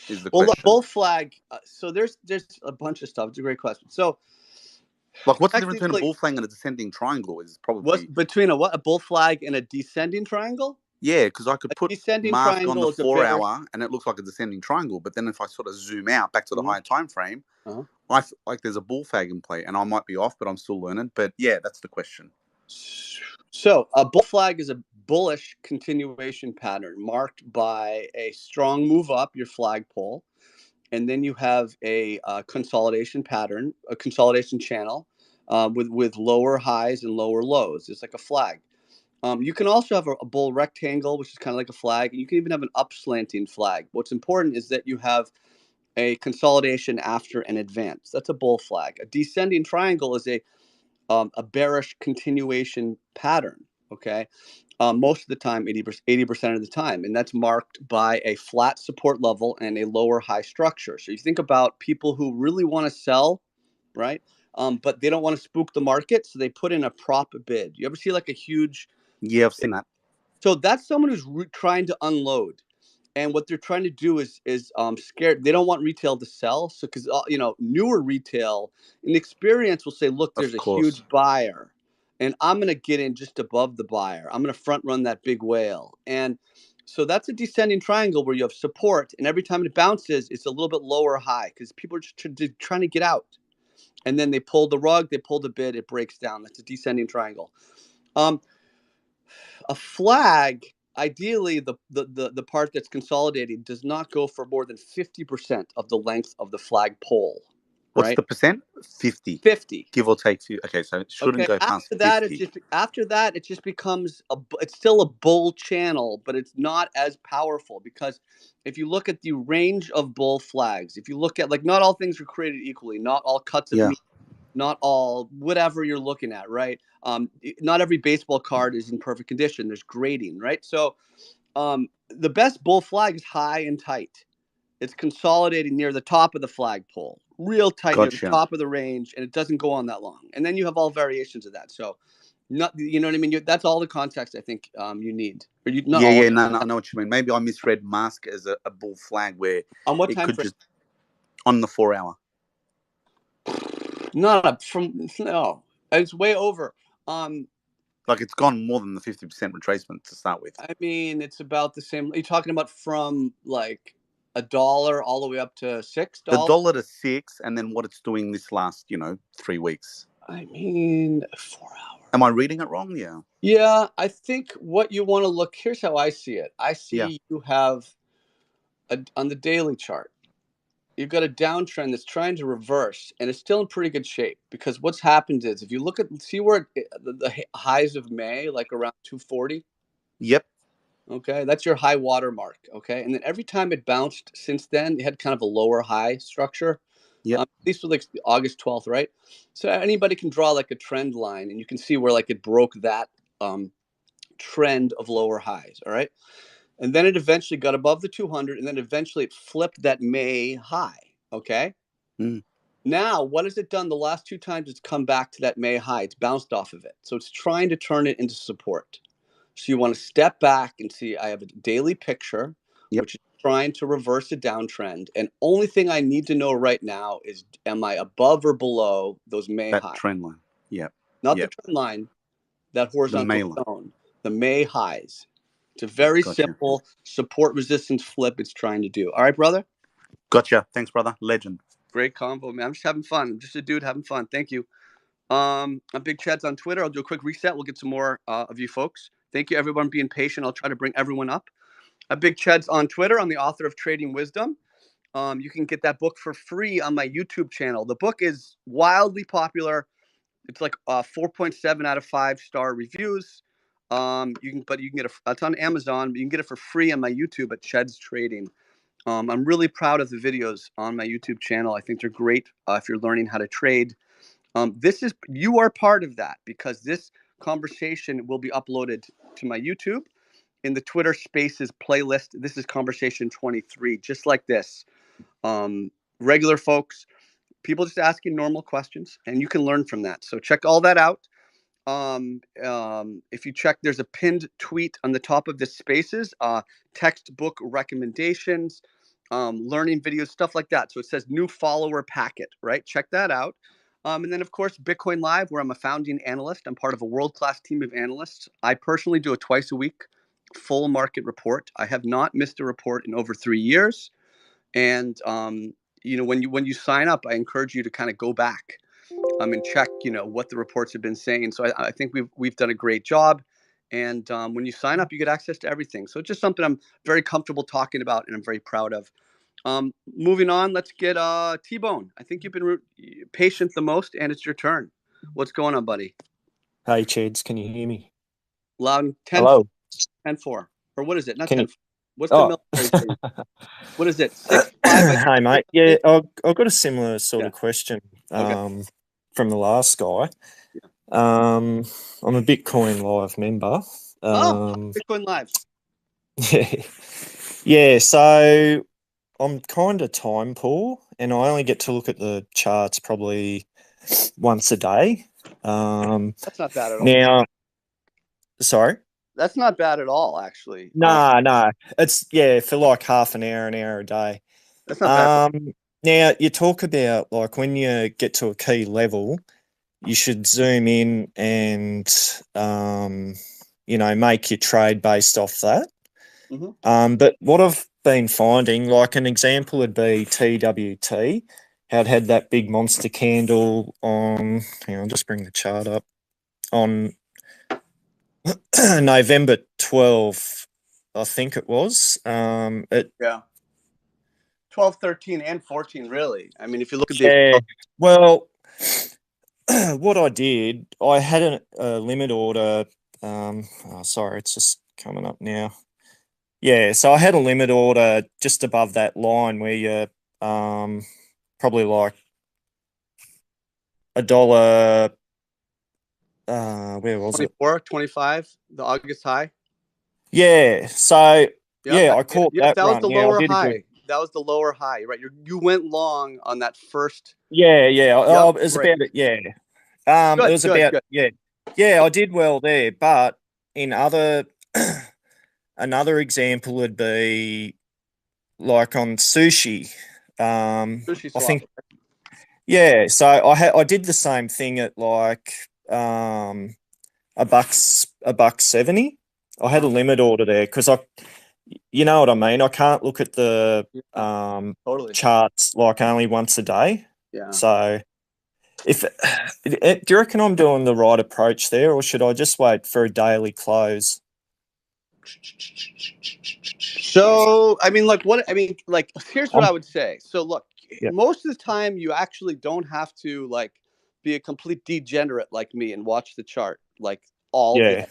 Is the question. Bull flag. So there's a bunch of stuff. It's a great question. So, like, what's the difference between a bull flag and a descending triangle? Is probably what's between a bull flag and a descending triangle? Yeah, because I could put Mask on the 4 hour and it looks like a descending triangle, but then if I sort of zoom out back to the higher time frame, I feel like there's a bull flag in play, and I might be off, but I'm still learning. But yeah, that's the question. So a bull flag is a bullish continuation pattern marked by a strong move up your flagpole, and then you have a consolidation pattern, a consolidation channel with lower highs and lower lows. It's like a flag. You can also have a bull rectangle, which is kind of like a flag. You can even have an upslanting flag. What's important is that you have a consolidation after an advance. That's a bull flag. A descending triangle is a bearish continuation pattern. Okay, most of the time, 80% of the time, and that's marked by a flat support level and a lower high structure. So you think about people who really want to sell, right? But they don't want to spook the market, so they put in a prop bid. You ever see like a huge? Yeah, I've seen that. So that's someone who's trying to unload, and what they're trying to do is scared. They don't want retail to sell. So because newer retail in experience will say, look, there's a huge buyer, and I'm going to get in just above the buyer. I'm going to front run that big whale, and so that's a descending triangle where you have support, and every time it bounces, it's a little bit lower high because people are just trying to get out, and then they pull the rug, they pull the bid, it breaks down. That's a descending triangle. A flag, ideally, the part that's consolidating does not go for more than 50% of the length of the flag pole. What's the percent? 50. 50. Give or take. Okay, so it shouldn't go past 50. After that, it just becomes it's still a bull channel, but it's not as powerful, because if you look at the range of bull flags, if you look at, like, not all things are created equally, not all cuts of meat, not all whatever you're looking at, right? Not every baseball card is in perfect condition. There's grading, right? So the best bull flag is high and tight. It's consolidating near the top of the flagpole, real tight near the top of the range, and it doesn't go on that long. And then you have all variations of that. So, you know what I mean? That's all the context I think you need. Or No, I know what you mean. Maybe I misread Mask as a bull flag where on what time frame? On the 4 hour. No, it's way over. Like, it's gone more than the 50% retracement to start with. I mean, it's about the same. Are you talking about from like $1 all the way up to $6? $1 to $6, and then what it's doing this last 3 weeks. I mean, 4 hours. Am I reading it wrong? Yeah. Yeah, I think what you want to look. Here's how I see it. I see you have on the daily chart, you've got a downtrend that's trying to reverse, and it's still in pretty good shape, because what's happened is, if you look at, see where the highs of May, like around 240. Yep. Okay, that's your high water mark. Okay, and then every time it bounced since then, it had kind of a lower high structure. Yeah. At least for like August 12th, right? So anybody can draw like a trend line, and you can see where like it broke that trend of lower highs. All right. And then it eventually got above the 200, and then eventually it flipped that May high. Okay. Now, what has it done? The last 2 times it's come back to that May high. It's bounced off of it. So it's trying to turn it into support. So you want to step back and see, I have a daily picture, which is trying to reverse a downtrend. And only thing I need to know right now is, am I above or below those May highs? That trend line. Yeah. Not the trend line, that horizontal zone, the May highs. It's a very simple support resistance flip it's trying to do. All right, brother? Gotcha. Thanks, brother. Legend. Great combo, man. I'm just having fun. I'm just a dude having fun. Thank you. I'm Big Chad's on Twitter. I'll do a quick reset. We'll get some more of you folks. Thank you, everyone, being patient. I'll try to bring everyone up. Big Chad's on Twitter. I'm the author of Trading Wisdom. You can get that book for free on my YouTube channel. The book is wildly popular. It's like 4.7 out of 5-star reviews. You can get it's on Amazon, but you can get it for free on my YouTube at Chad's Trading. I'm really proud of the videos on my YouTube channel. I think they're great if you're learning how to trade. You are part of that, because this conversation will be uploaded to my YouTube in the Twitter Spaces playlist. This is conversation 23, just like this. Regular folks, people just asking normal questions, and you can learn from that. So check all that out. If you check, there's a pinned tweet on the top of the Spaces, textbook recommendations, learning videos, stuff like that. So it says new follower packet, right? Check that out. And then, of course, Bitcoin Live, where I'm a founding analyst. I'm part of a world-class team of analysts. I personally do a twice a week full market report. I have not missed a report in over 3 years. And, when you sign up, I encourage you to kind of go back and check, what the reports have been saying. So I think we've done a great job. And when you sign up, you get access to everything. So it's just something I'm very comfortable talking about and I'm very proud of. Moving on, let's get T-Bone. I think you've been patient the most, and it's your turn. What's going on, buddy? Hey, Cheds, can you hear me? Loud and 10. Hello. 10-4. Or what is it? Not Can 10. you- What's the military thing? What is it? 6-5? Hey, mate. Yeah, I've got a similar sort of question Okay. from the last guy. I'm a Bitcoin Live member. Bitcoin Live. Yeah. So I'm kind of time poor, and I only get to look at the charts probably once a day. That's not bad at all. Now, sorry? That's not bad at all, actually. No. It's, for like half an hour a day. That's not bad. Now, you talk about, like, when you get to a key level, you should zoom in and, make your trade based off that. Mm-hmm. But what I've been finding, like an example would be TWT, how it had that big monster candle on, hang on, I'll just bring the chart up, on November 12, I think it was. 12, 13, and 14, really. I mean, if you look at the... Well, what I did, I had a limit order. Sorry, it's just coming up now. Yeah, so I had a limit order just above that line where you're probably like $1. Where was 24, 25, the August high. Yeah, so I caught that was run. the lower high. That was the lower high, right? You went long on that first. Yeah. It was about it. Yeah. It was about good. Yeah, I did well there, but in another example would be like on sushi. Sushi swap. I think. Yeah, so I did the same thing at like $1.70. I had a limit order there because you know what I mean. I can't look at the charts like only once a day. Yeah. So, do you reckon I'm doing the right approach there, or should I just wait for a daily close? So, here's what I would say. So, look, most of the time you actually don't have to be a complete degenerate like me and watch the chart all day.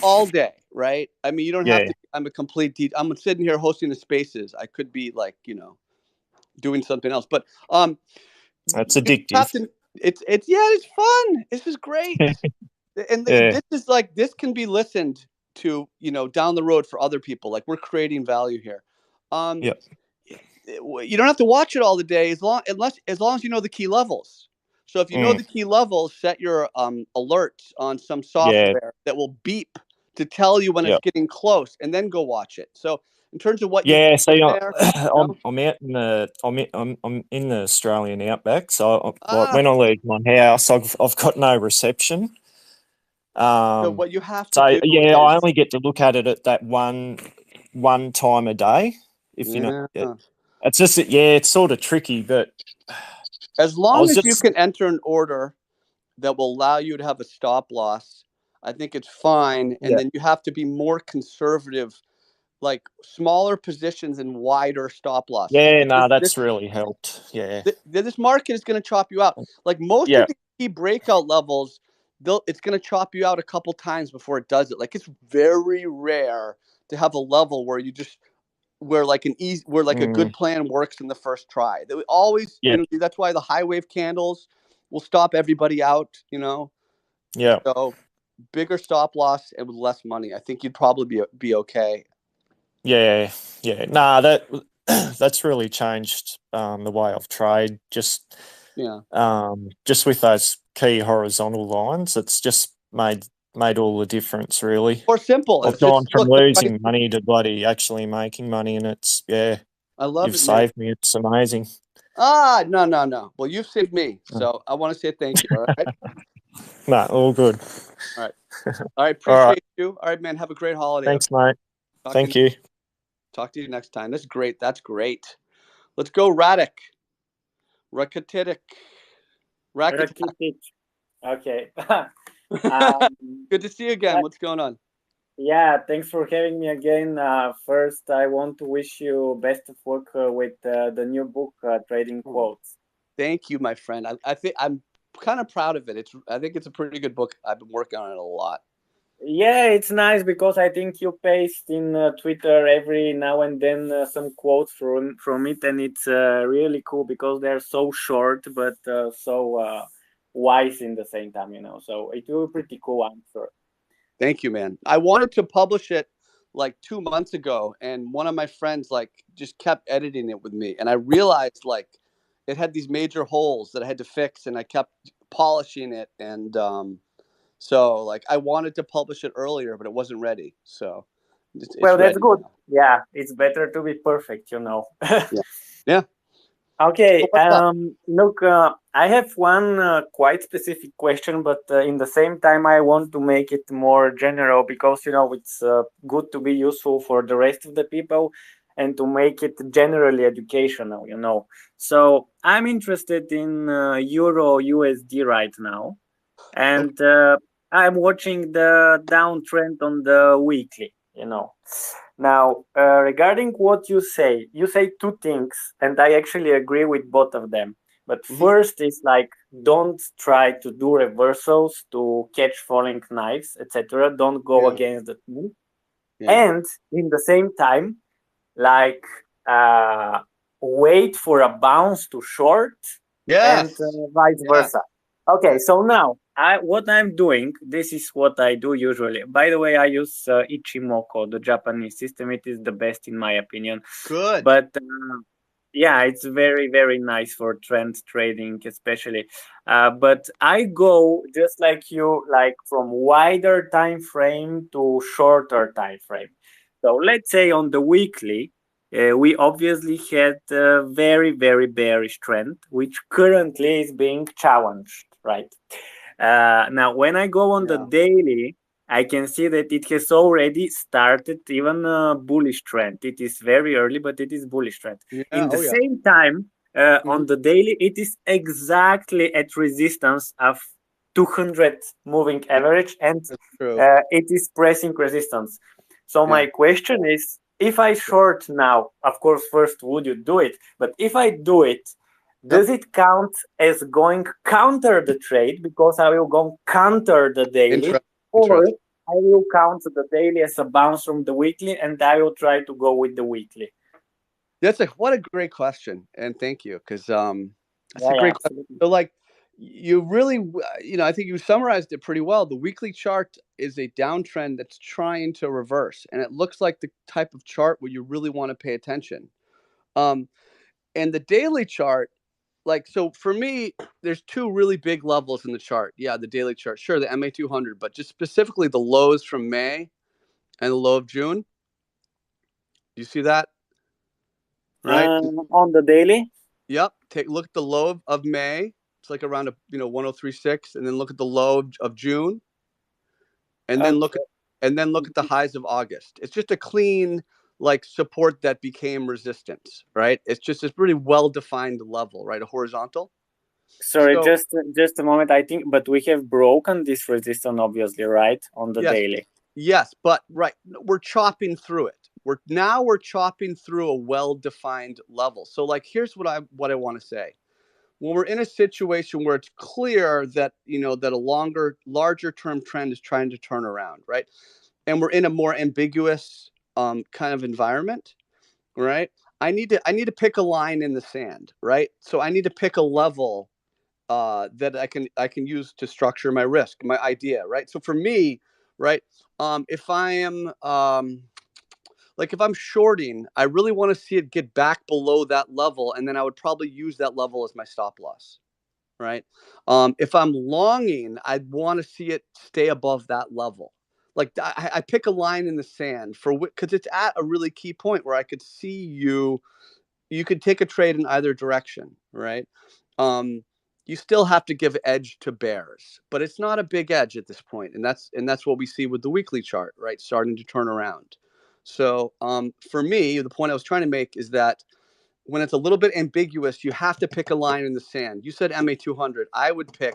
All day, right? You don't have to. I'm a complete. I'm sitting here hosting the Spaces. I could be doing something else, but that's addictive. It's fun. This is great, and this can be listened to, down the road for other people. We're creating value here. you don't have to watch it all the day as long as you know the key levels. So if you know the key levels, set your alerts on some software that will beep to tell you when it's getting close, and then go watch it. So in terms of what you're see, there, I'm out in the I'm in the Australian outback. So like when I leave my house, I've got no reception. So what you have to So do yeah, is, I only get to look at it at that one time a day. If you know, it's just it's sort of tricky, but as long as you can enter an order that will allow you to have a stop loss, I think it's fine. And then you have to be more conservative, like smaller positions and wider stop losses. Yeah, no, that's really helped. Yeah, this market is going to chop you out. Like most of the key breakout levels, it's going to chop you out a couple times before it does it. Like it's very rare to have a level where you just where like a good plan works in the first try. They always, that's why the high wave candles will stop everybody out. So bigger stop loss and with less money, I think you'd probably be okay. Yeah. Nah, that's really changed the way I've traded. Just with those key horizontal lines, it's just made all the difference, really. Or simple. I've gone from losing money to bloody actually making money, and it's I love you've saved me. It's amazing. No. Well, you've saved me, so I want to say thank you. All right. No, all good. All right. Appreciate you. All right, man. Have a great holiday. Thanks, mate. Thank you. Talk to you next time. That's great. Let's go, Radik. Rakitic. Okay. Good to see you again. What's going on? Yeah, thanks for having me again. First, I want to wish you best of luck with the new book, Trading Quotes. Thank you, my friend. I think I'm kind of proud of it. I think it's a pretty good book. I've been working on it a lot. Yeah, it's nice because I think you paste in Twitter every now and then some quotes from it, and it's really cool because they're so short but so wise in the same time, So it will be pretty cool, I'm sure. Thank you, man. I wanted to publish it like 2 months ago, and one of my friends just kept editing it with me, and I realized it had these major holes that I had to fix, and I kept polishing it, and so I wanted to publish it earlier, but it wasn't ready. So it's that's good. Now. Yeah, it's better to be perfect, Yeah. Okay. Look, I have one quite specific question, but in the same time, I want to make it more general because it's good to be useful for the rest of the people and to make it generally educational. So I'm interested in Euro USD right now, and I'm watching the downtrend on the weekly. Now, regarding what you say two things, and I actually agree with both of them. But first is don't try to do reversals to catch falling knives, etc. Don't go against the move. And in the same time, wait for a bounce to short and vice versa. Okay, so now what I'm doing, this is what I do usually. By the way, I use Ichimoku, the Japanese system. It is the best in my opinion. Good. But yeah, it's very, very nice for trend trading, especially. But I go just like you, from wider time frame to shorter time frame. So let's say on the weekly, we obviously had a very, very bearish trend, which currently is being challenged, right? Now, when I go on the daily, I can see that it has already started even a bullish trend. It is very early, but it is bullish trend. In the same time, on the daily, it is exactly at resistance of 200 moving average, and it is pressing resistance. So my question is, if I short now, of course, first, would you do it? But if I do it, does it count as going counter the trade because I will go counter the daily, or I will count the daily as a bounce from the weekly, and I will try to go with the weekly? What a great question, and thank you, because that's a great question. So you really, I think you summarized it pretty well. The weekly chart is a downtrend that's trying to reverse, and it looks like the type of chart where you really want to pay attention. And the daily chart, like, so for me, there's two really big levels in the chart. Yeah, the daily chart, sure, the MA200, but just specifically the lows from May and the low of June. Do you see that? Right? On the daily? Yep. Take a look at the low of May. It's like around 1036, and then look at the low of June, and then look at the highs of August. It's just a clean like support that became resistance, right? It's just this really well-defined level, right? A horizontal. Sorry, So, just a moment. I think, but we have broken this resistance, obviously, right, on the yes, daily. yes, but right, we're chopping through it. We're chopping through a well-defined level. So, like, here's what I want to say. When we're in a situation where it's clear that that a larger term trend is trying to turn around, right? And we're in a more ambiguous kind of environment, right? I need to pick a line in the sand, right? So I need to pick a level that I can use to structure my risk, my idea, right? So for me, right, if I am like if I'm shorting, I really want to see it get back below that level, and then I would probably use that level as my stop loss, right? If I'm longing, I'd want to see it stay above that level. Like I pick a line in the sand because it's at a really key point where I could see you could take a trade in either direction, right? You still have to give edge to bears, but it's not a big edge at this point, and that's what we see with the weekly chart, right? Starting to turn around. So for me, the point I was trying to make is that when it's a little bit ambiguous, you have to pick a line in the sand. You said MA200. I would pick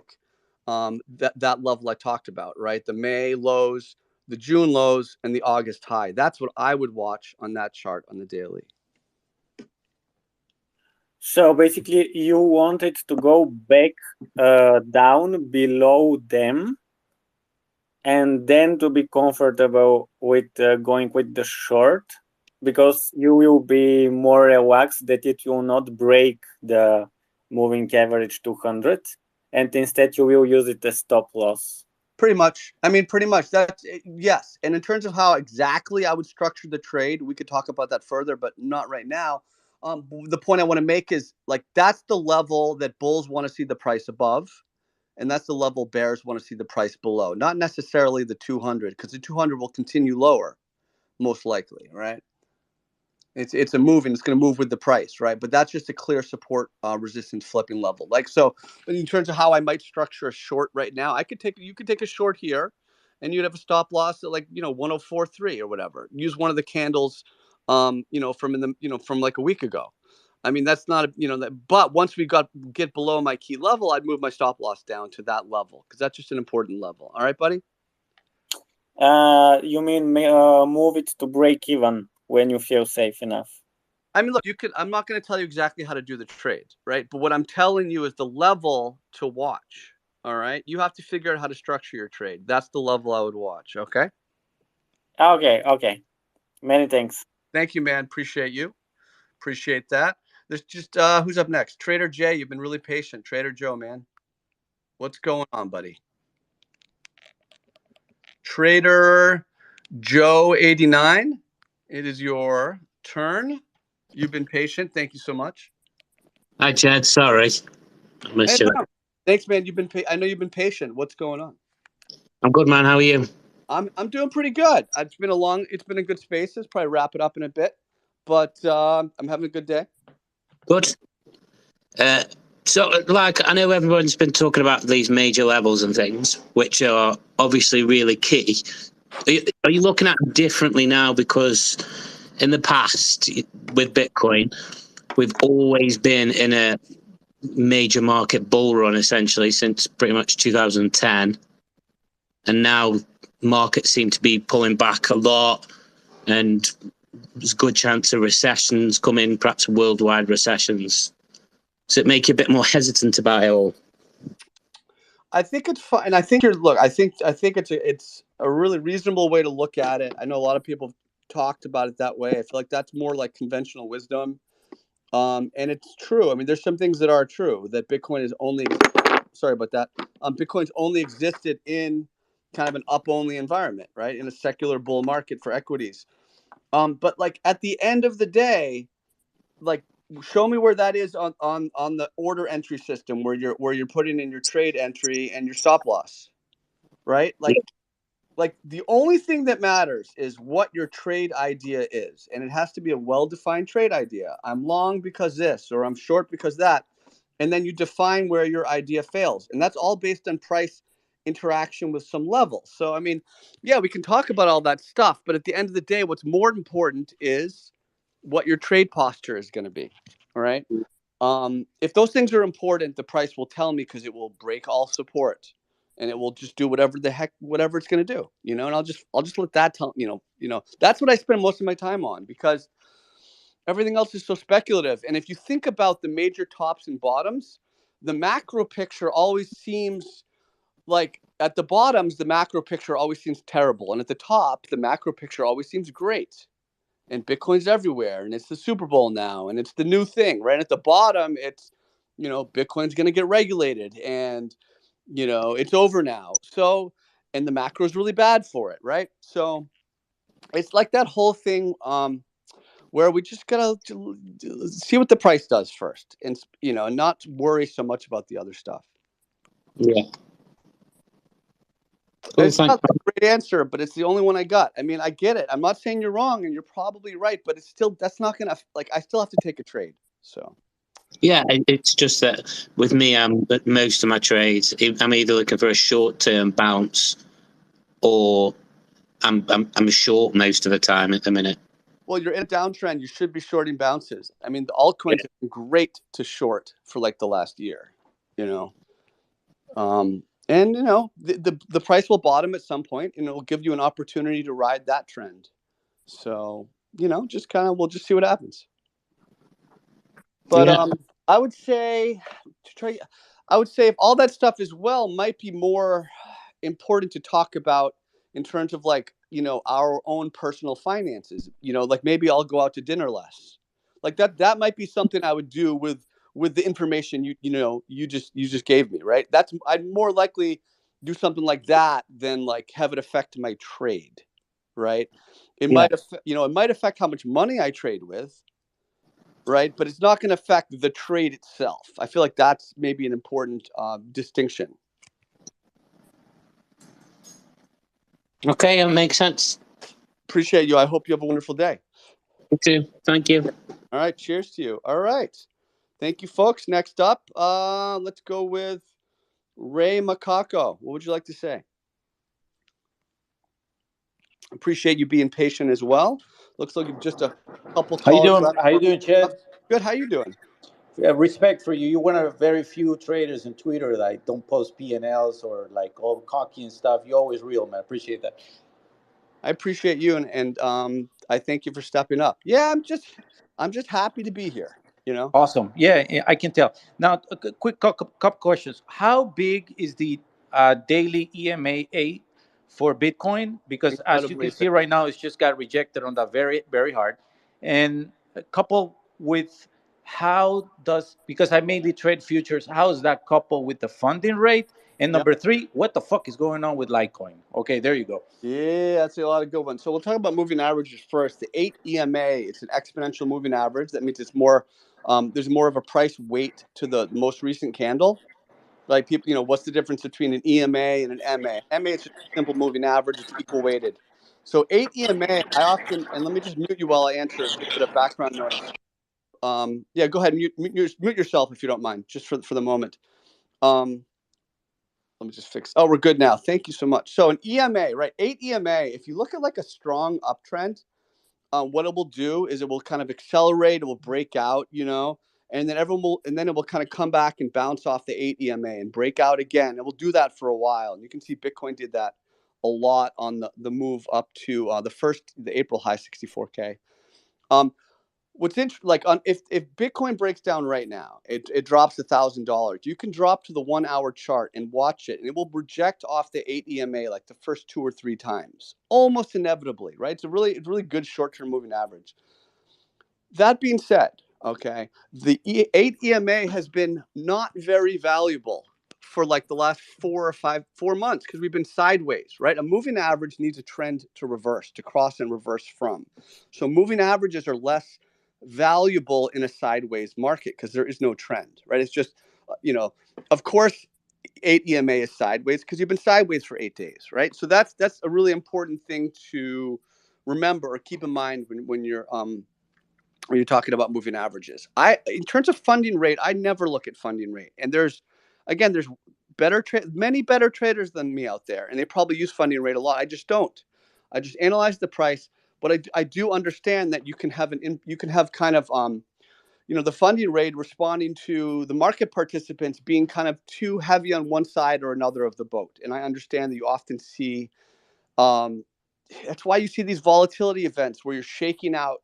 that level I talked about, right? The May lows, the June lows, and the August high. That's what I would watch on that chart on the daily. So basically, you wanted to go back down below them, and then to be comfortable with going with the short, because you will be more relaxed that it will not break the moving average 200, and instead you will use it as stop loss. Pretty much. I mean, pretty much. That's yes. And in terms of how exactly I would structure the trade, we could talk about that further, but not right now. The point I want to make is like that's the level that bulls want to see the price above, and that's the level bears want to see the price below. Not necessarily the 200, because the 200 will continue lower, most likely, right? It's a move, and it's going to move with the price, right? But that's just a clear support resistance flipping level. Like, so in terms of how I might structure a short right now, you could take a short here, and you'd have a stop loss at like 1043 or whatever. Use one of the candles from from like a week ago. I mean, that's not but once we get below my key level, I'd move my stop loss down to that level, because that's just an important level. All right, buddy? You mean move it to break even when you feel safe enough? I mean, look, I'm not going to tell you exactly how to do the trade, right? But what I'm telling you is the level to watch. All right. You have to figure out how to structure your trade. That's the level I would watch. Okay. Okay. Many thanks. Thank you, man. Appreciate you. Appreciate that. There's just who's up next? Trader Jay. You've been really patient. Trader Joe, man. What's going on, buddy? Trader Joe 89. It is your turn. You've been patient. Thank you so much. Hi, Chad. Sorry. Hey, thanks, man. I know you've been patient. What's going on? I'm good, man. How are you? I'm doing pretty good. It's been a good spaces. Probably wrap it up in a bit, but I'm having a good day. Good. So, like, I know everyone's been talking about these major levels and things, which are obviously really key. Are you looking at them differently now? Because in the past, with Bitcoin, we've always been in a major market bull run, essentially, since pretty much 2010. And now markets seem to be pulling back a lot, and there's a good chance of recessions coming, perhaps worldwide recessions. Does it make you a bit more hesitant about it all? I think it's fine. I think I think it's a really reasonable way to look at it. I know a lot of people have talked about it that way. I feel like that's more like conventional wisdom. And it's true. I mean, there's some things that are true, that Bitcoin is only, sorry about that. Bitcoin's only existed in kind of an up only environment, right? In a secular bull market for equities. But like at the end of the day, like show me where that is on the order entry system where you're putting in your trade entry and your stop loss, right? Like the only thing that matters is what your trade idea is, and it has to be a well-defined trade idea. I'm long because this, or I'm short because that, and then you define where your idea fails, and that's all based on price interaction with some level. So I mean, yeah, we can talk about all that stuff, but at the end of the day, what's more important is what your trade posture is going to be. All right. If those things are important, the price will tell me because it will break all support, and it will just do whatever it's going to do. And I'll just let that tell. That's what I spend most of my time on, because everything else is so speculative. And if you think about the major tops and bottoms, the macro picture always seems like, at the bottoms, the macro picture always seems terrible, and at the top, the macro picture always seems great. And Bitcoin's everywhere, and it's the Super Bowl now, and it's the new thing, right? At the bottom, it's, Bitcoin's going to get regulated, and, it's over now. So, and the macro is really bad for it, right? So it's like that whole thing where we just got to see what the price does first, and, not worry so much about the other stuff. Yeah. Cool, It's not a great answer, but it's the only one I got. I mean, I get it. I'm not saying you're wrong, and you're probably right, but it's still, that's not going to, I still have to take a trade. So. Yeah, it's just that with me, most of my trades, I'm either looking for a short-term bounce, or I'm short most of the time at the minute. Well, you're in a downtrend. You should be shorting bounces. I mean, the altcoins have been great to short for like the last year. And the price will bottom at some point, and it will give you an opportunity to ride that trend. So we'll just see what happens. But I would say if all that stuff as well might be more important to talk about in terms of our own personal finances. Like maybe I'll go out to dinner less. Like that might be something I would do with the information you just gave me, right? I'd more likely do something like that than like have it affect my trade, right? It might affect how much money I trade with, right? But it's not going to affect the trade itself. I feel like that's maybe an important distinction. Okay, that makes sense. Appreciate you. I hope you have a wonderful day. You too. Thank you. All right. Cheers to you. All right. Thank you, folks. Next up, let's go with Ray Macaco. What would you like to say? Appreciate you being patient as well. Looks like you've just a couple calls. How you doing, Chad? Good. How you doing? Yeah, respect for you. You're one of very few traders in Twitter that don't post P&Ls or like all cocky and stuff. You're always real, man. Appreciate that. I appreciate you, and I thank you for stepping up. Yeah, I'm just happy to be here. Awesome. Yeah, I can tell. Now, a quick couple questions. How big is the daily EMA 8 for Bitcoin? Because as you can see right now, it's just got rejected on that very, very hard. And a couple with because I mainly trade futures, how is that coupled with the funding rate? And number 3, what the fuck is going on with Litecoin? Okay, there you go. Yeah, that's a lot of good ones. So we'll talk about moving averages first. The 8 EMA, it's an exponential moving average. That means it's more, there's more of a price weight to the most recent candle. Like people, what's the difference between an EMA and an MA? MA is just a simple moving average. It's equal weighted. So 8 EMA, and let me just mute you while I answer. Get a bit of background noise. Yeah, go ahead, mute yourself if you don't mind, just for the moment. Let me just fix. Oh, we're good now. Thank you so much. So an EMA, right? 8 EMA. If you look at like a strong uptrend, what it will do is it will kind of accelerate. It will break out, and then it will kind of come back and bounce off the 8 EMA and break out again. It will do that for a while, and you can see Bitcoin did that a lot on the move up to the April high, 64K. What's interesting, if Bitcoin breaks down right now, it drops $1,000. You can drop to the 1 hour chart and watch it, and it will reject off the 8 EMA like the first 2 or 3 times, almost inevitably, right? It's a really good short-term moving average. That being said, okay, the 8 EMA has been not very valuable for like the last 4 months because we've been sideways, right? A moving average needs a trend to reverse, to cross and reverse from. So moving averages are less valuable in a sideways market because there is no trend, right? It's just, of course, 8 EMA is sideways because you've been sideways for 8 days, right? So that's a really important thing to remember or keep in mind when you're talking about moving averages. In terms of funding rate, I never look at funding rate. And there's many better traders than me out there, and they probably use funding rate a lot. I just don't. I just analyze the price, but I do understand that you can have kind of the funding rate responding to the market participants being kind of too heavy on one side or another of the boat. And I understand that you often see that's why you see these volatility events where you're shaking out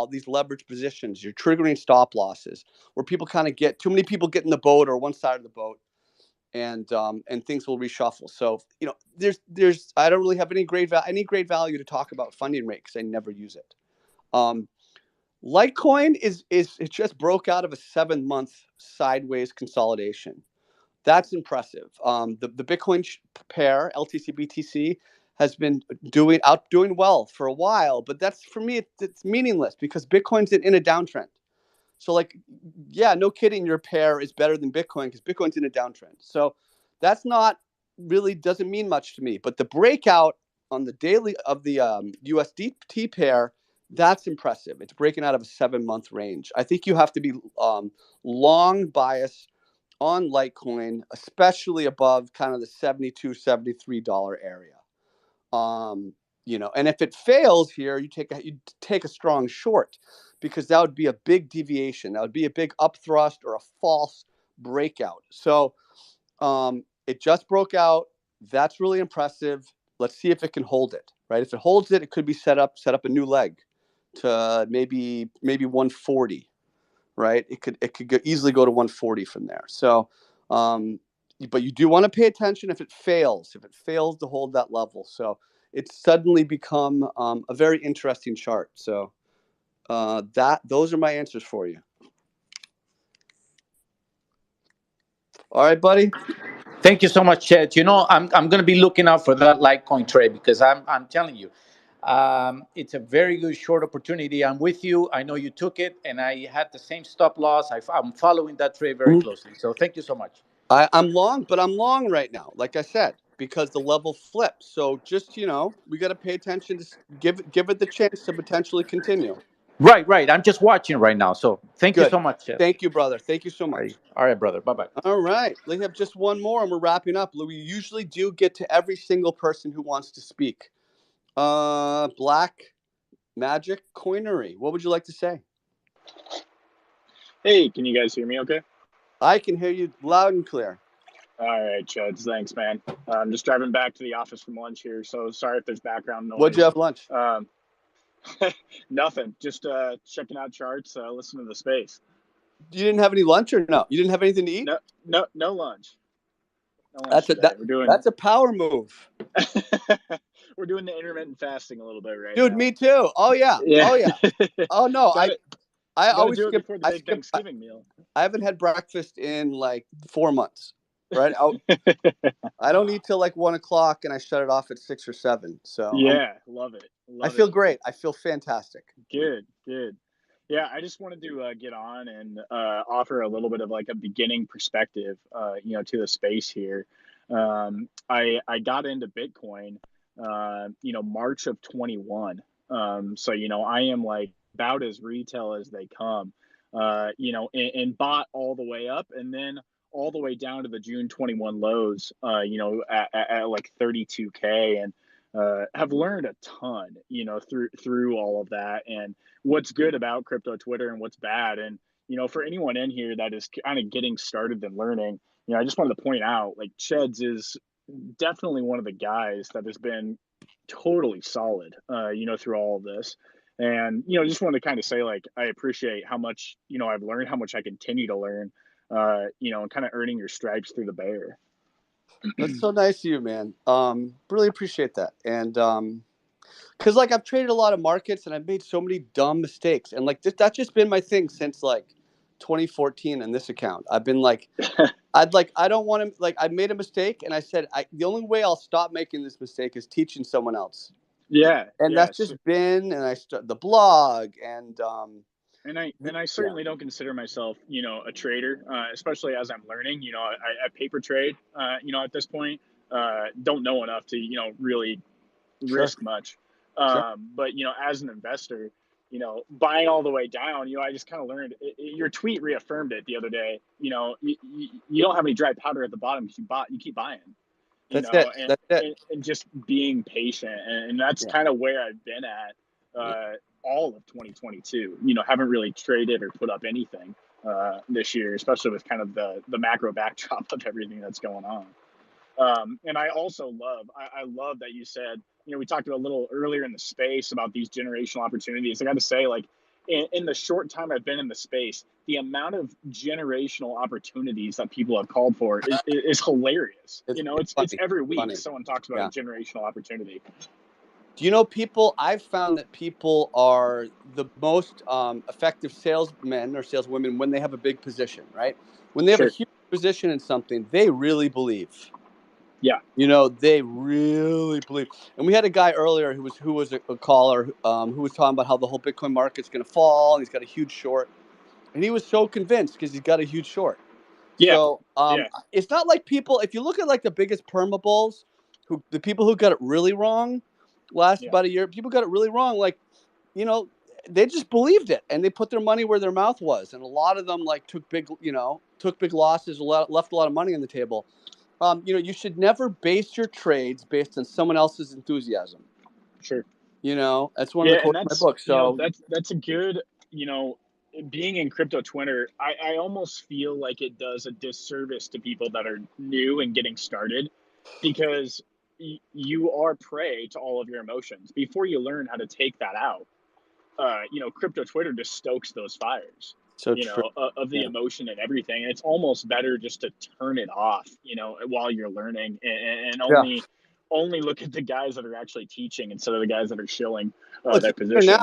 these leverage positions, you're triggering stop losses, where people kind of get too many people get in the boat or one side of the boat, and things will reshuffle. So there's I don't really have any great value to talk about funding rate because I never use it. Litecoin it just broke out of a 7-month sideways consolidation. That's impressive. The Bitcoin pair LTC BTC has been outdoing well for a while, but that's, for me, it's meaningless because Bitcoin's in a downtrend. So no kidding, your pair is better than Bitcoin because Bitcoin's in a downtrend. So that's not really doesn't mean much to me. But the breakout on the daily of the USDT pair, that's impressive. It's breaking out of a 7-month range. I think you have to be long bias on Litecoin, especially above kind of the $72, $73 area. And if it fails here, you take a strong short, because that would be a big deviation. That would be a big upthrust or a false breakout. So it just broke out. That's really impressive. Let's see if it can hold it, right? If it holds it, it could be set up a new leg to maybe 140, right? It could easily go to 140 from there. So, but you do want to pay attention if it fails to hold that level. So it's suddenly become a very interesting chart. So those are my answers for you. All right, buddy. Thank you so much, Chet. I'm going to be looking out for that Litecoin trade because I'm telling you, it's a very good short opportunity. I'm with you. I know you took it, and I had the same stop loss. I'm following that trade very closely. So thank you so much. I'm long, but I'm long right now, like I said, because the level flipped. So just, we got to pay attention to give it the chance to potentially continue. Right. I'm just watching right now. So thank you Good. so much, Chet. Thank you, brother. Thank you so much. All right, brother. Bye-bye. All right. We have just one more and we're wrapping up. We usually do get to every single person who wants to speak. Black Magic Coinery, what would you like to say? Hey, can you guys hear me okay? I can hear you loud and clear. All right, Chuds. Thanks, man. I'm just driving back to the office from lunch here, so sorry if there's background noise. What'd you have for lunch? Nothing. Just checking out charts, listening to the space. You didn't have any lunch or no? You didn't have anything to eat? No lunch. That's a power move. We're doing the intermittent fasting a little bit right Dude, now. me too. Oh yeah. Oh no, I always do it skip before the big Thanksgiving meal. I haven't had breakfast in like 4 months. Right? I don't eat till like 1 o'clock, and I shut it off at 6 or 7. So yeah, love it. I feel great. I feel fantastic. Good. Yeah, I just wanted to get on and offer a little bit of like a beginning perspective, to the space here. I got into Bitcoin, March of 21. So I am like about as retail as they come, and bought all the way up and then all the way down to the June 21 lows, at like 32K, and have learned a ton, through all of that, and what's good about crypto Twitter and what's bad. And, for anyone in here that is kind of getting started and learning, I just wanted to point out, like, Cheds is definitely one of the guys that has been totally solid, through all of this. And, just wanted to kind of say, like, I appreciate how much, I've learned, how much I continue to learn, and kind of earning your stripes through the bear. That's so nice of you, man. Really appreciate that. And because like I've traded a lot of markets and I've made so many dumb mistakes, and like that's just been my thing since like 2014 in this account. I've been like, I don't want to, like, I made a mistake and I said the only way I'll stop making this mistake is teaching someone else. Yeah. And that's just been, and I started the blog, and And I certainly don't consider myself, a trader, especially as I'm learning. I paper trade, at this point. Don't know enough to, really risk much. But, as an investor, buying all the way down, I just kind of learned your tweet reaffirmed it the other day. You don't have any dry powder at the bottom because you keep buying. That's it. And just being patient, and that's kind of where I've been at all of 2022. Haven't really traded or put up anything this year, especially with kind of the macro backdrop of everything that's going on. And I also I love that you said, we talked about a little earlier in the space about these generational opportunities. I got to say, like, in the short time I've been in the space, the amount of generational opportunities that people have called for is hilarious. It's every week someone talks about a generational opportunity. Do you know I've found that people are the most effective salesmen or saleswomen when they have a big position, right? When they have a huge position in something, they really believe. Yeah. They really believe. And we had a guy earlier who was a caller who was talking about how the whole Bitcoin market's going to fall, and he's got a huge short. And he was so convinced because he's got a huge short. Yeah. So it's not like people, if you look at like the biggest perma bulls, the people who got it really wrong about a year, people got it really wrong. Like, they just believed it and they put their money where their mouth was. And a lot of them like took big losses, left a lot of money on the table. You should never base your trades based on someone else's enthusiasm. Sure. That's one of the quotes in my book. So that's a good, being in crypto Twitter, I almost feel like it does a disservice to people that are new and getting started, because you are prey to all of your emotions before you learn how to take that out. Crypto Twitter just stokes those fires. So of the emotion and everything. And it's almost better just to turn it off, while you're learning, and only look at the guys that are actually teaching instead of the guys that are shilling their position.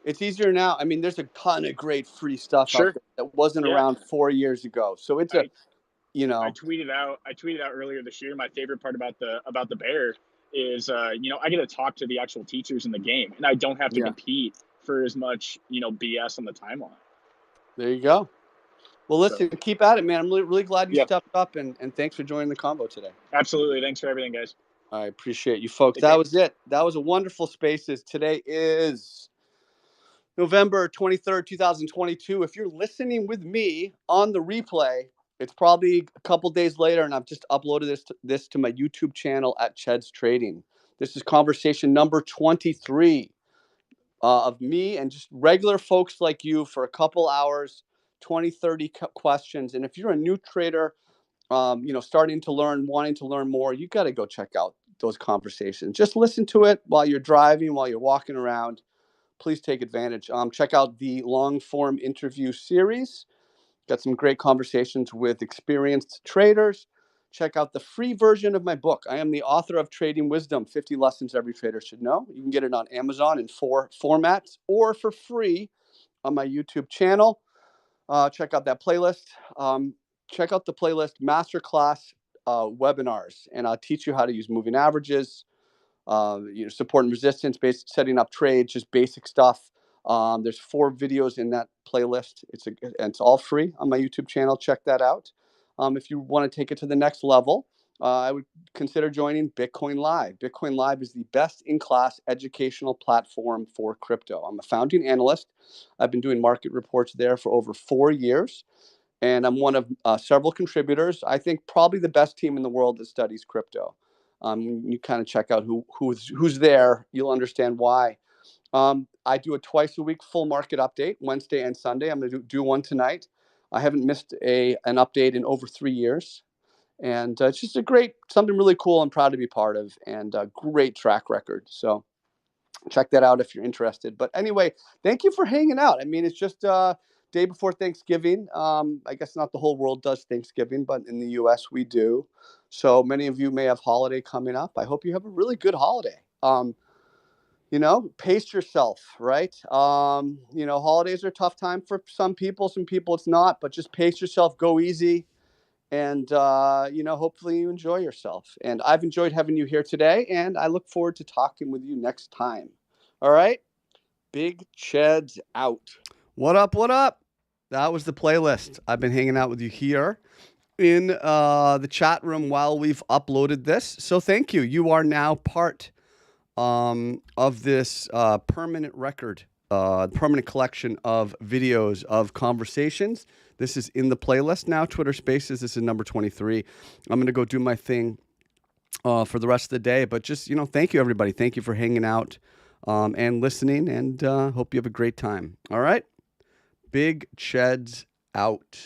It's easier now. I mean, there's a ton of great free stuff out there that wasn't around 4 years ago. So it's I tweeted out earlier this year. My favorite part about the bear is, I get to talk to the actual teachers in the game, and I don't have to compete for as much, BS on the timeline. There you go. Well, listen, keep at it, man. I'm really glad you stepped up, and thanks for joining the combo today. Absolutely. Thanks for everything, guys. I appreciate you folks. That was it. That was a wonderful Spaces. Today is November 23rd, 2022. If you're listening with me on the replay, it's probably a couple days later, and I've just uploaded this to my YouTube channel at Ched's Trading. This is conversation number 23 of me and just regular folks like you for a couple hours, 20, 30 questions. And if you're a new trader, starting to learn, wanting to learn more, you got to go check out those conversations. Just listen to it while you're driving, while you're walking around. Please take advantage. Check out the long form interview series. Got some great conversations with experienced traders. Check out the free version of my book. I am the author of Trading Wisdom, 50 Lessons Every Trader Should Know. You can get it on Amazon in 4 formats or for free on my YouTube channel. Check out that playlist. Check out the playlist Masterclass webinars, and I'll teach you how to use moving averages, support and resistance, setting up trades, just basic stuff. There's 4 videos in that playlist. It's all free on my YouTube channel. Check that out. If you want to take it to the next level, I would consider joining Bitcoin Live. Bitcoin Live is the best in class educational platform for crypto. I'm a founding analyst. I've been doing market reports there for over 4 years, and I'm one of several contributors. I think probably the best team in the world that studies crypto. You kind of check out who's there. You'll understand why. I do a twice a week full market update, Wednesday and Sunday. I'm going to do one tonight. I haven't missed an update in over 3 years. And it's just something really cool I'm proud to be part of, and a great track record. So check that out if you're interested. But anyway, thank you for hanging out. I mean, it's just day before Thanksgiving. I guess not the whole world does Thanksgiving, but in the US we do. So many of you may have holiday coming up. I hope you have a really good holiday. Pace yourself, right? Holidays are a tough time for some people it's not, but just pace yourself, go easy. And, hopefully you enjoy yourself. And I've enjoyed having you here today, and I look forward to talking with you next time. All right? Big Cheds out. What up? What up? That was the playlist. I've been hanging out with you here in the chat room while we've uploaded this. So thank you. You are now part of this permanent record, permanent collection of videos of conversations. This is in the playlist now, Twitter Spaces. This is number 23. I'm going to go do my thing for the rest of the day. But just, thank you, everybody. Thank you for hanging out and listening, and hope you have a great time. All right? Big Cheds out.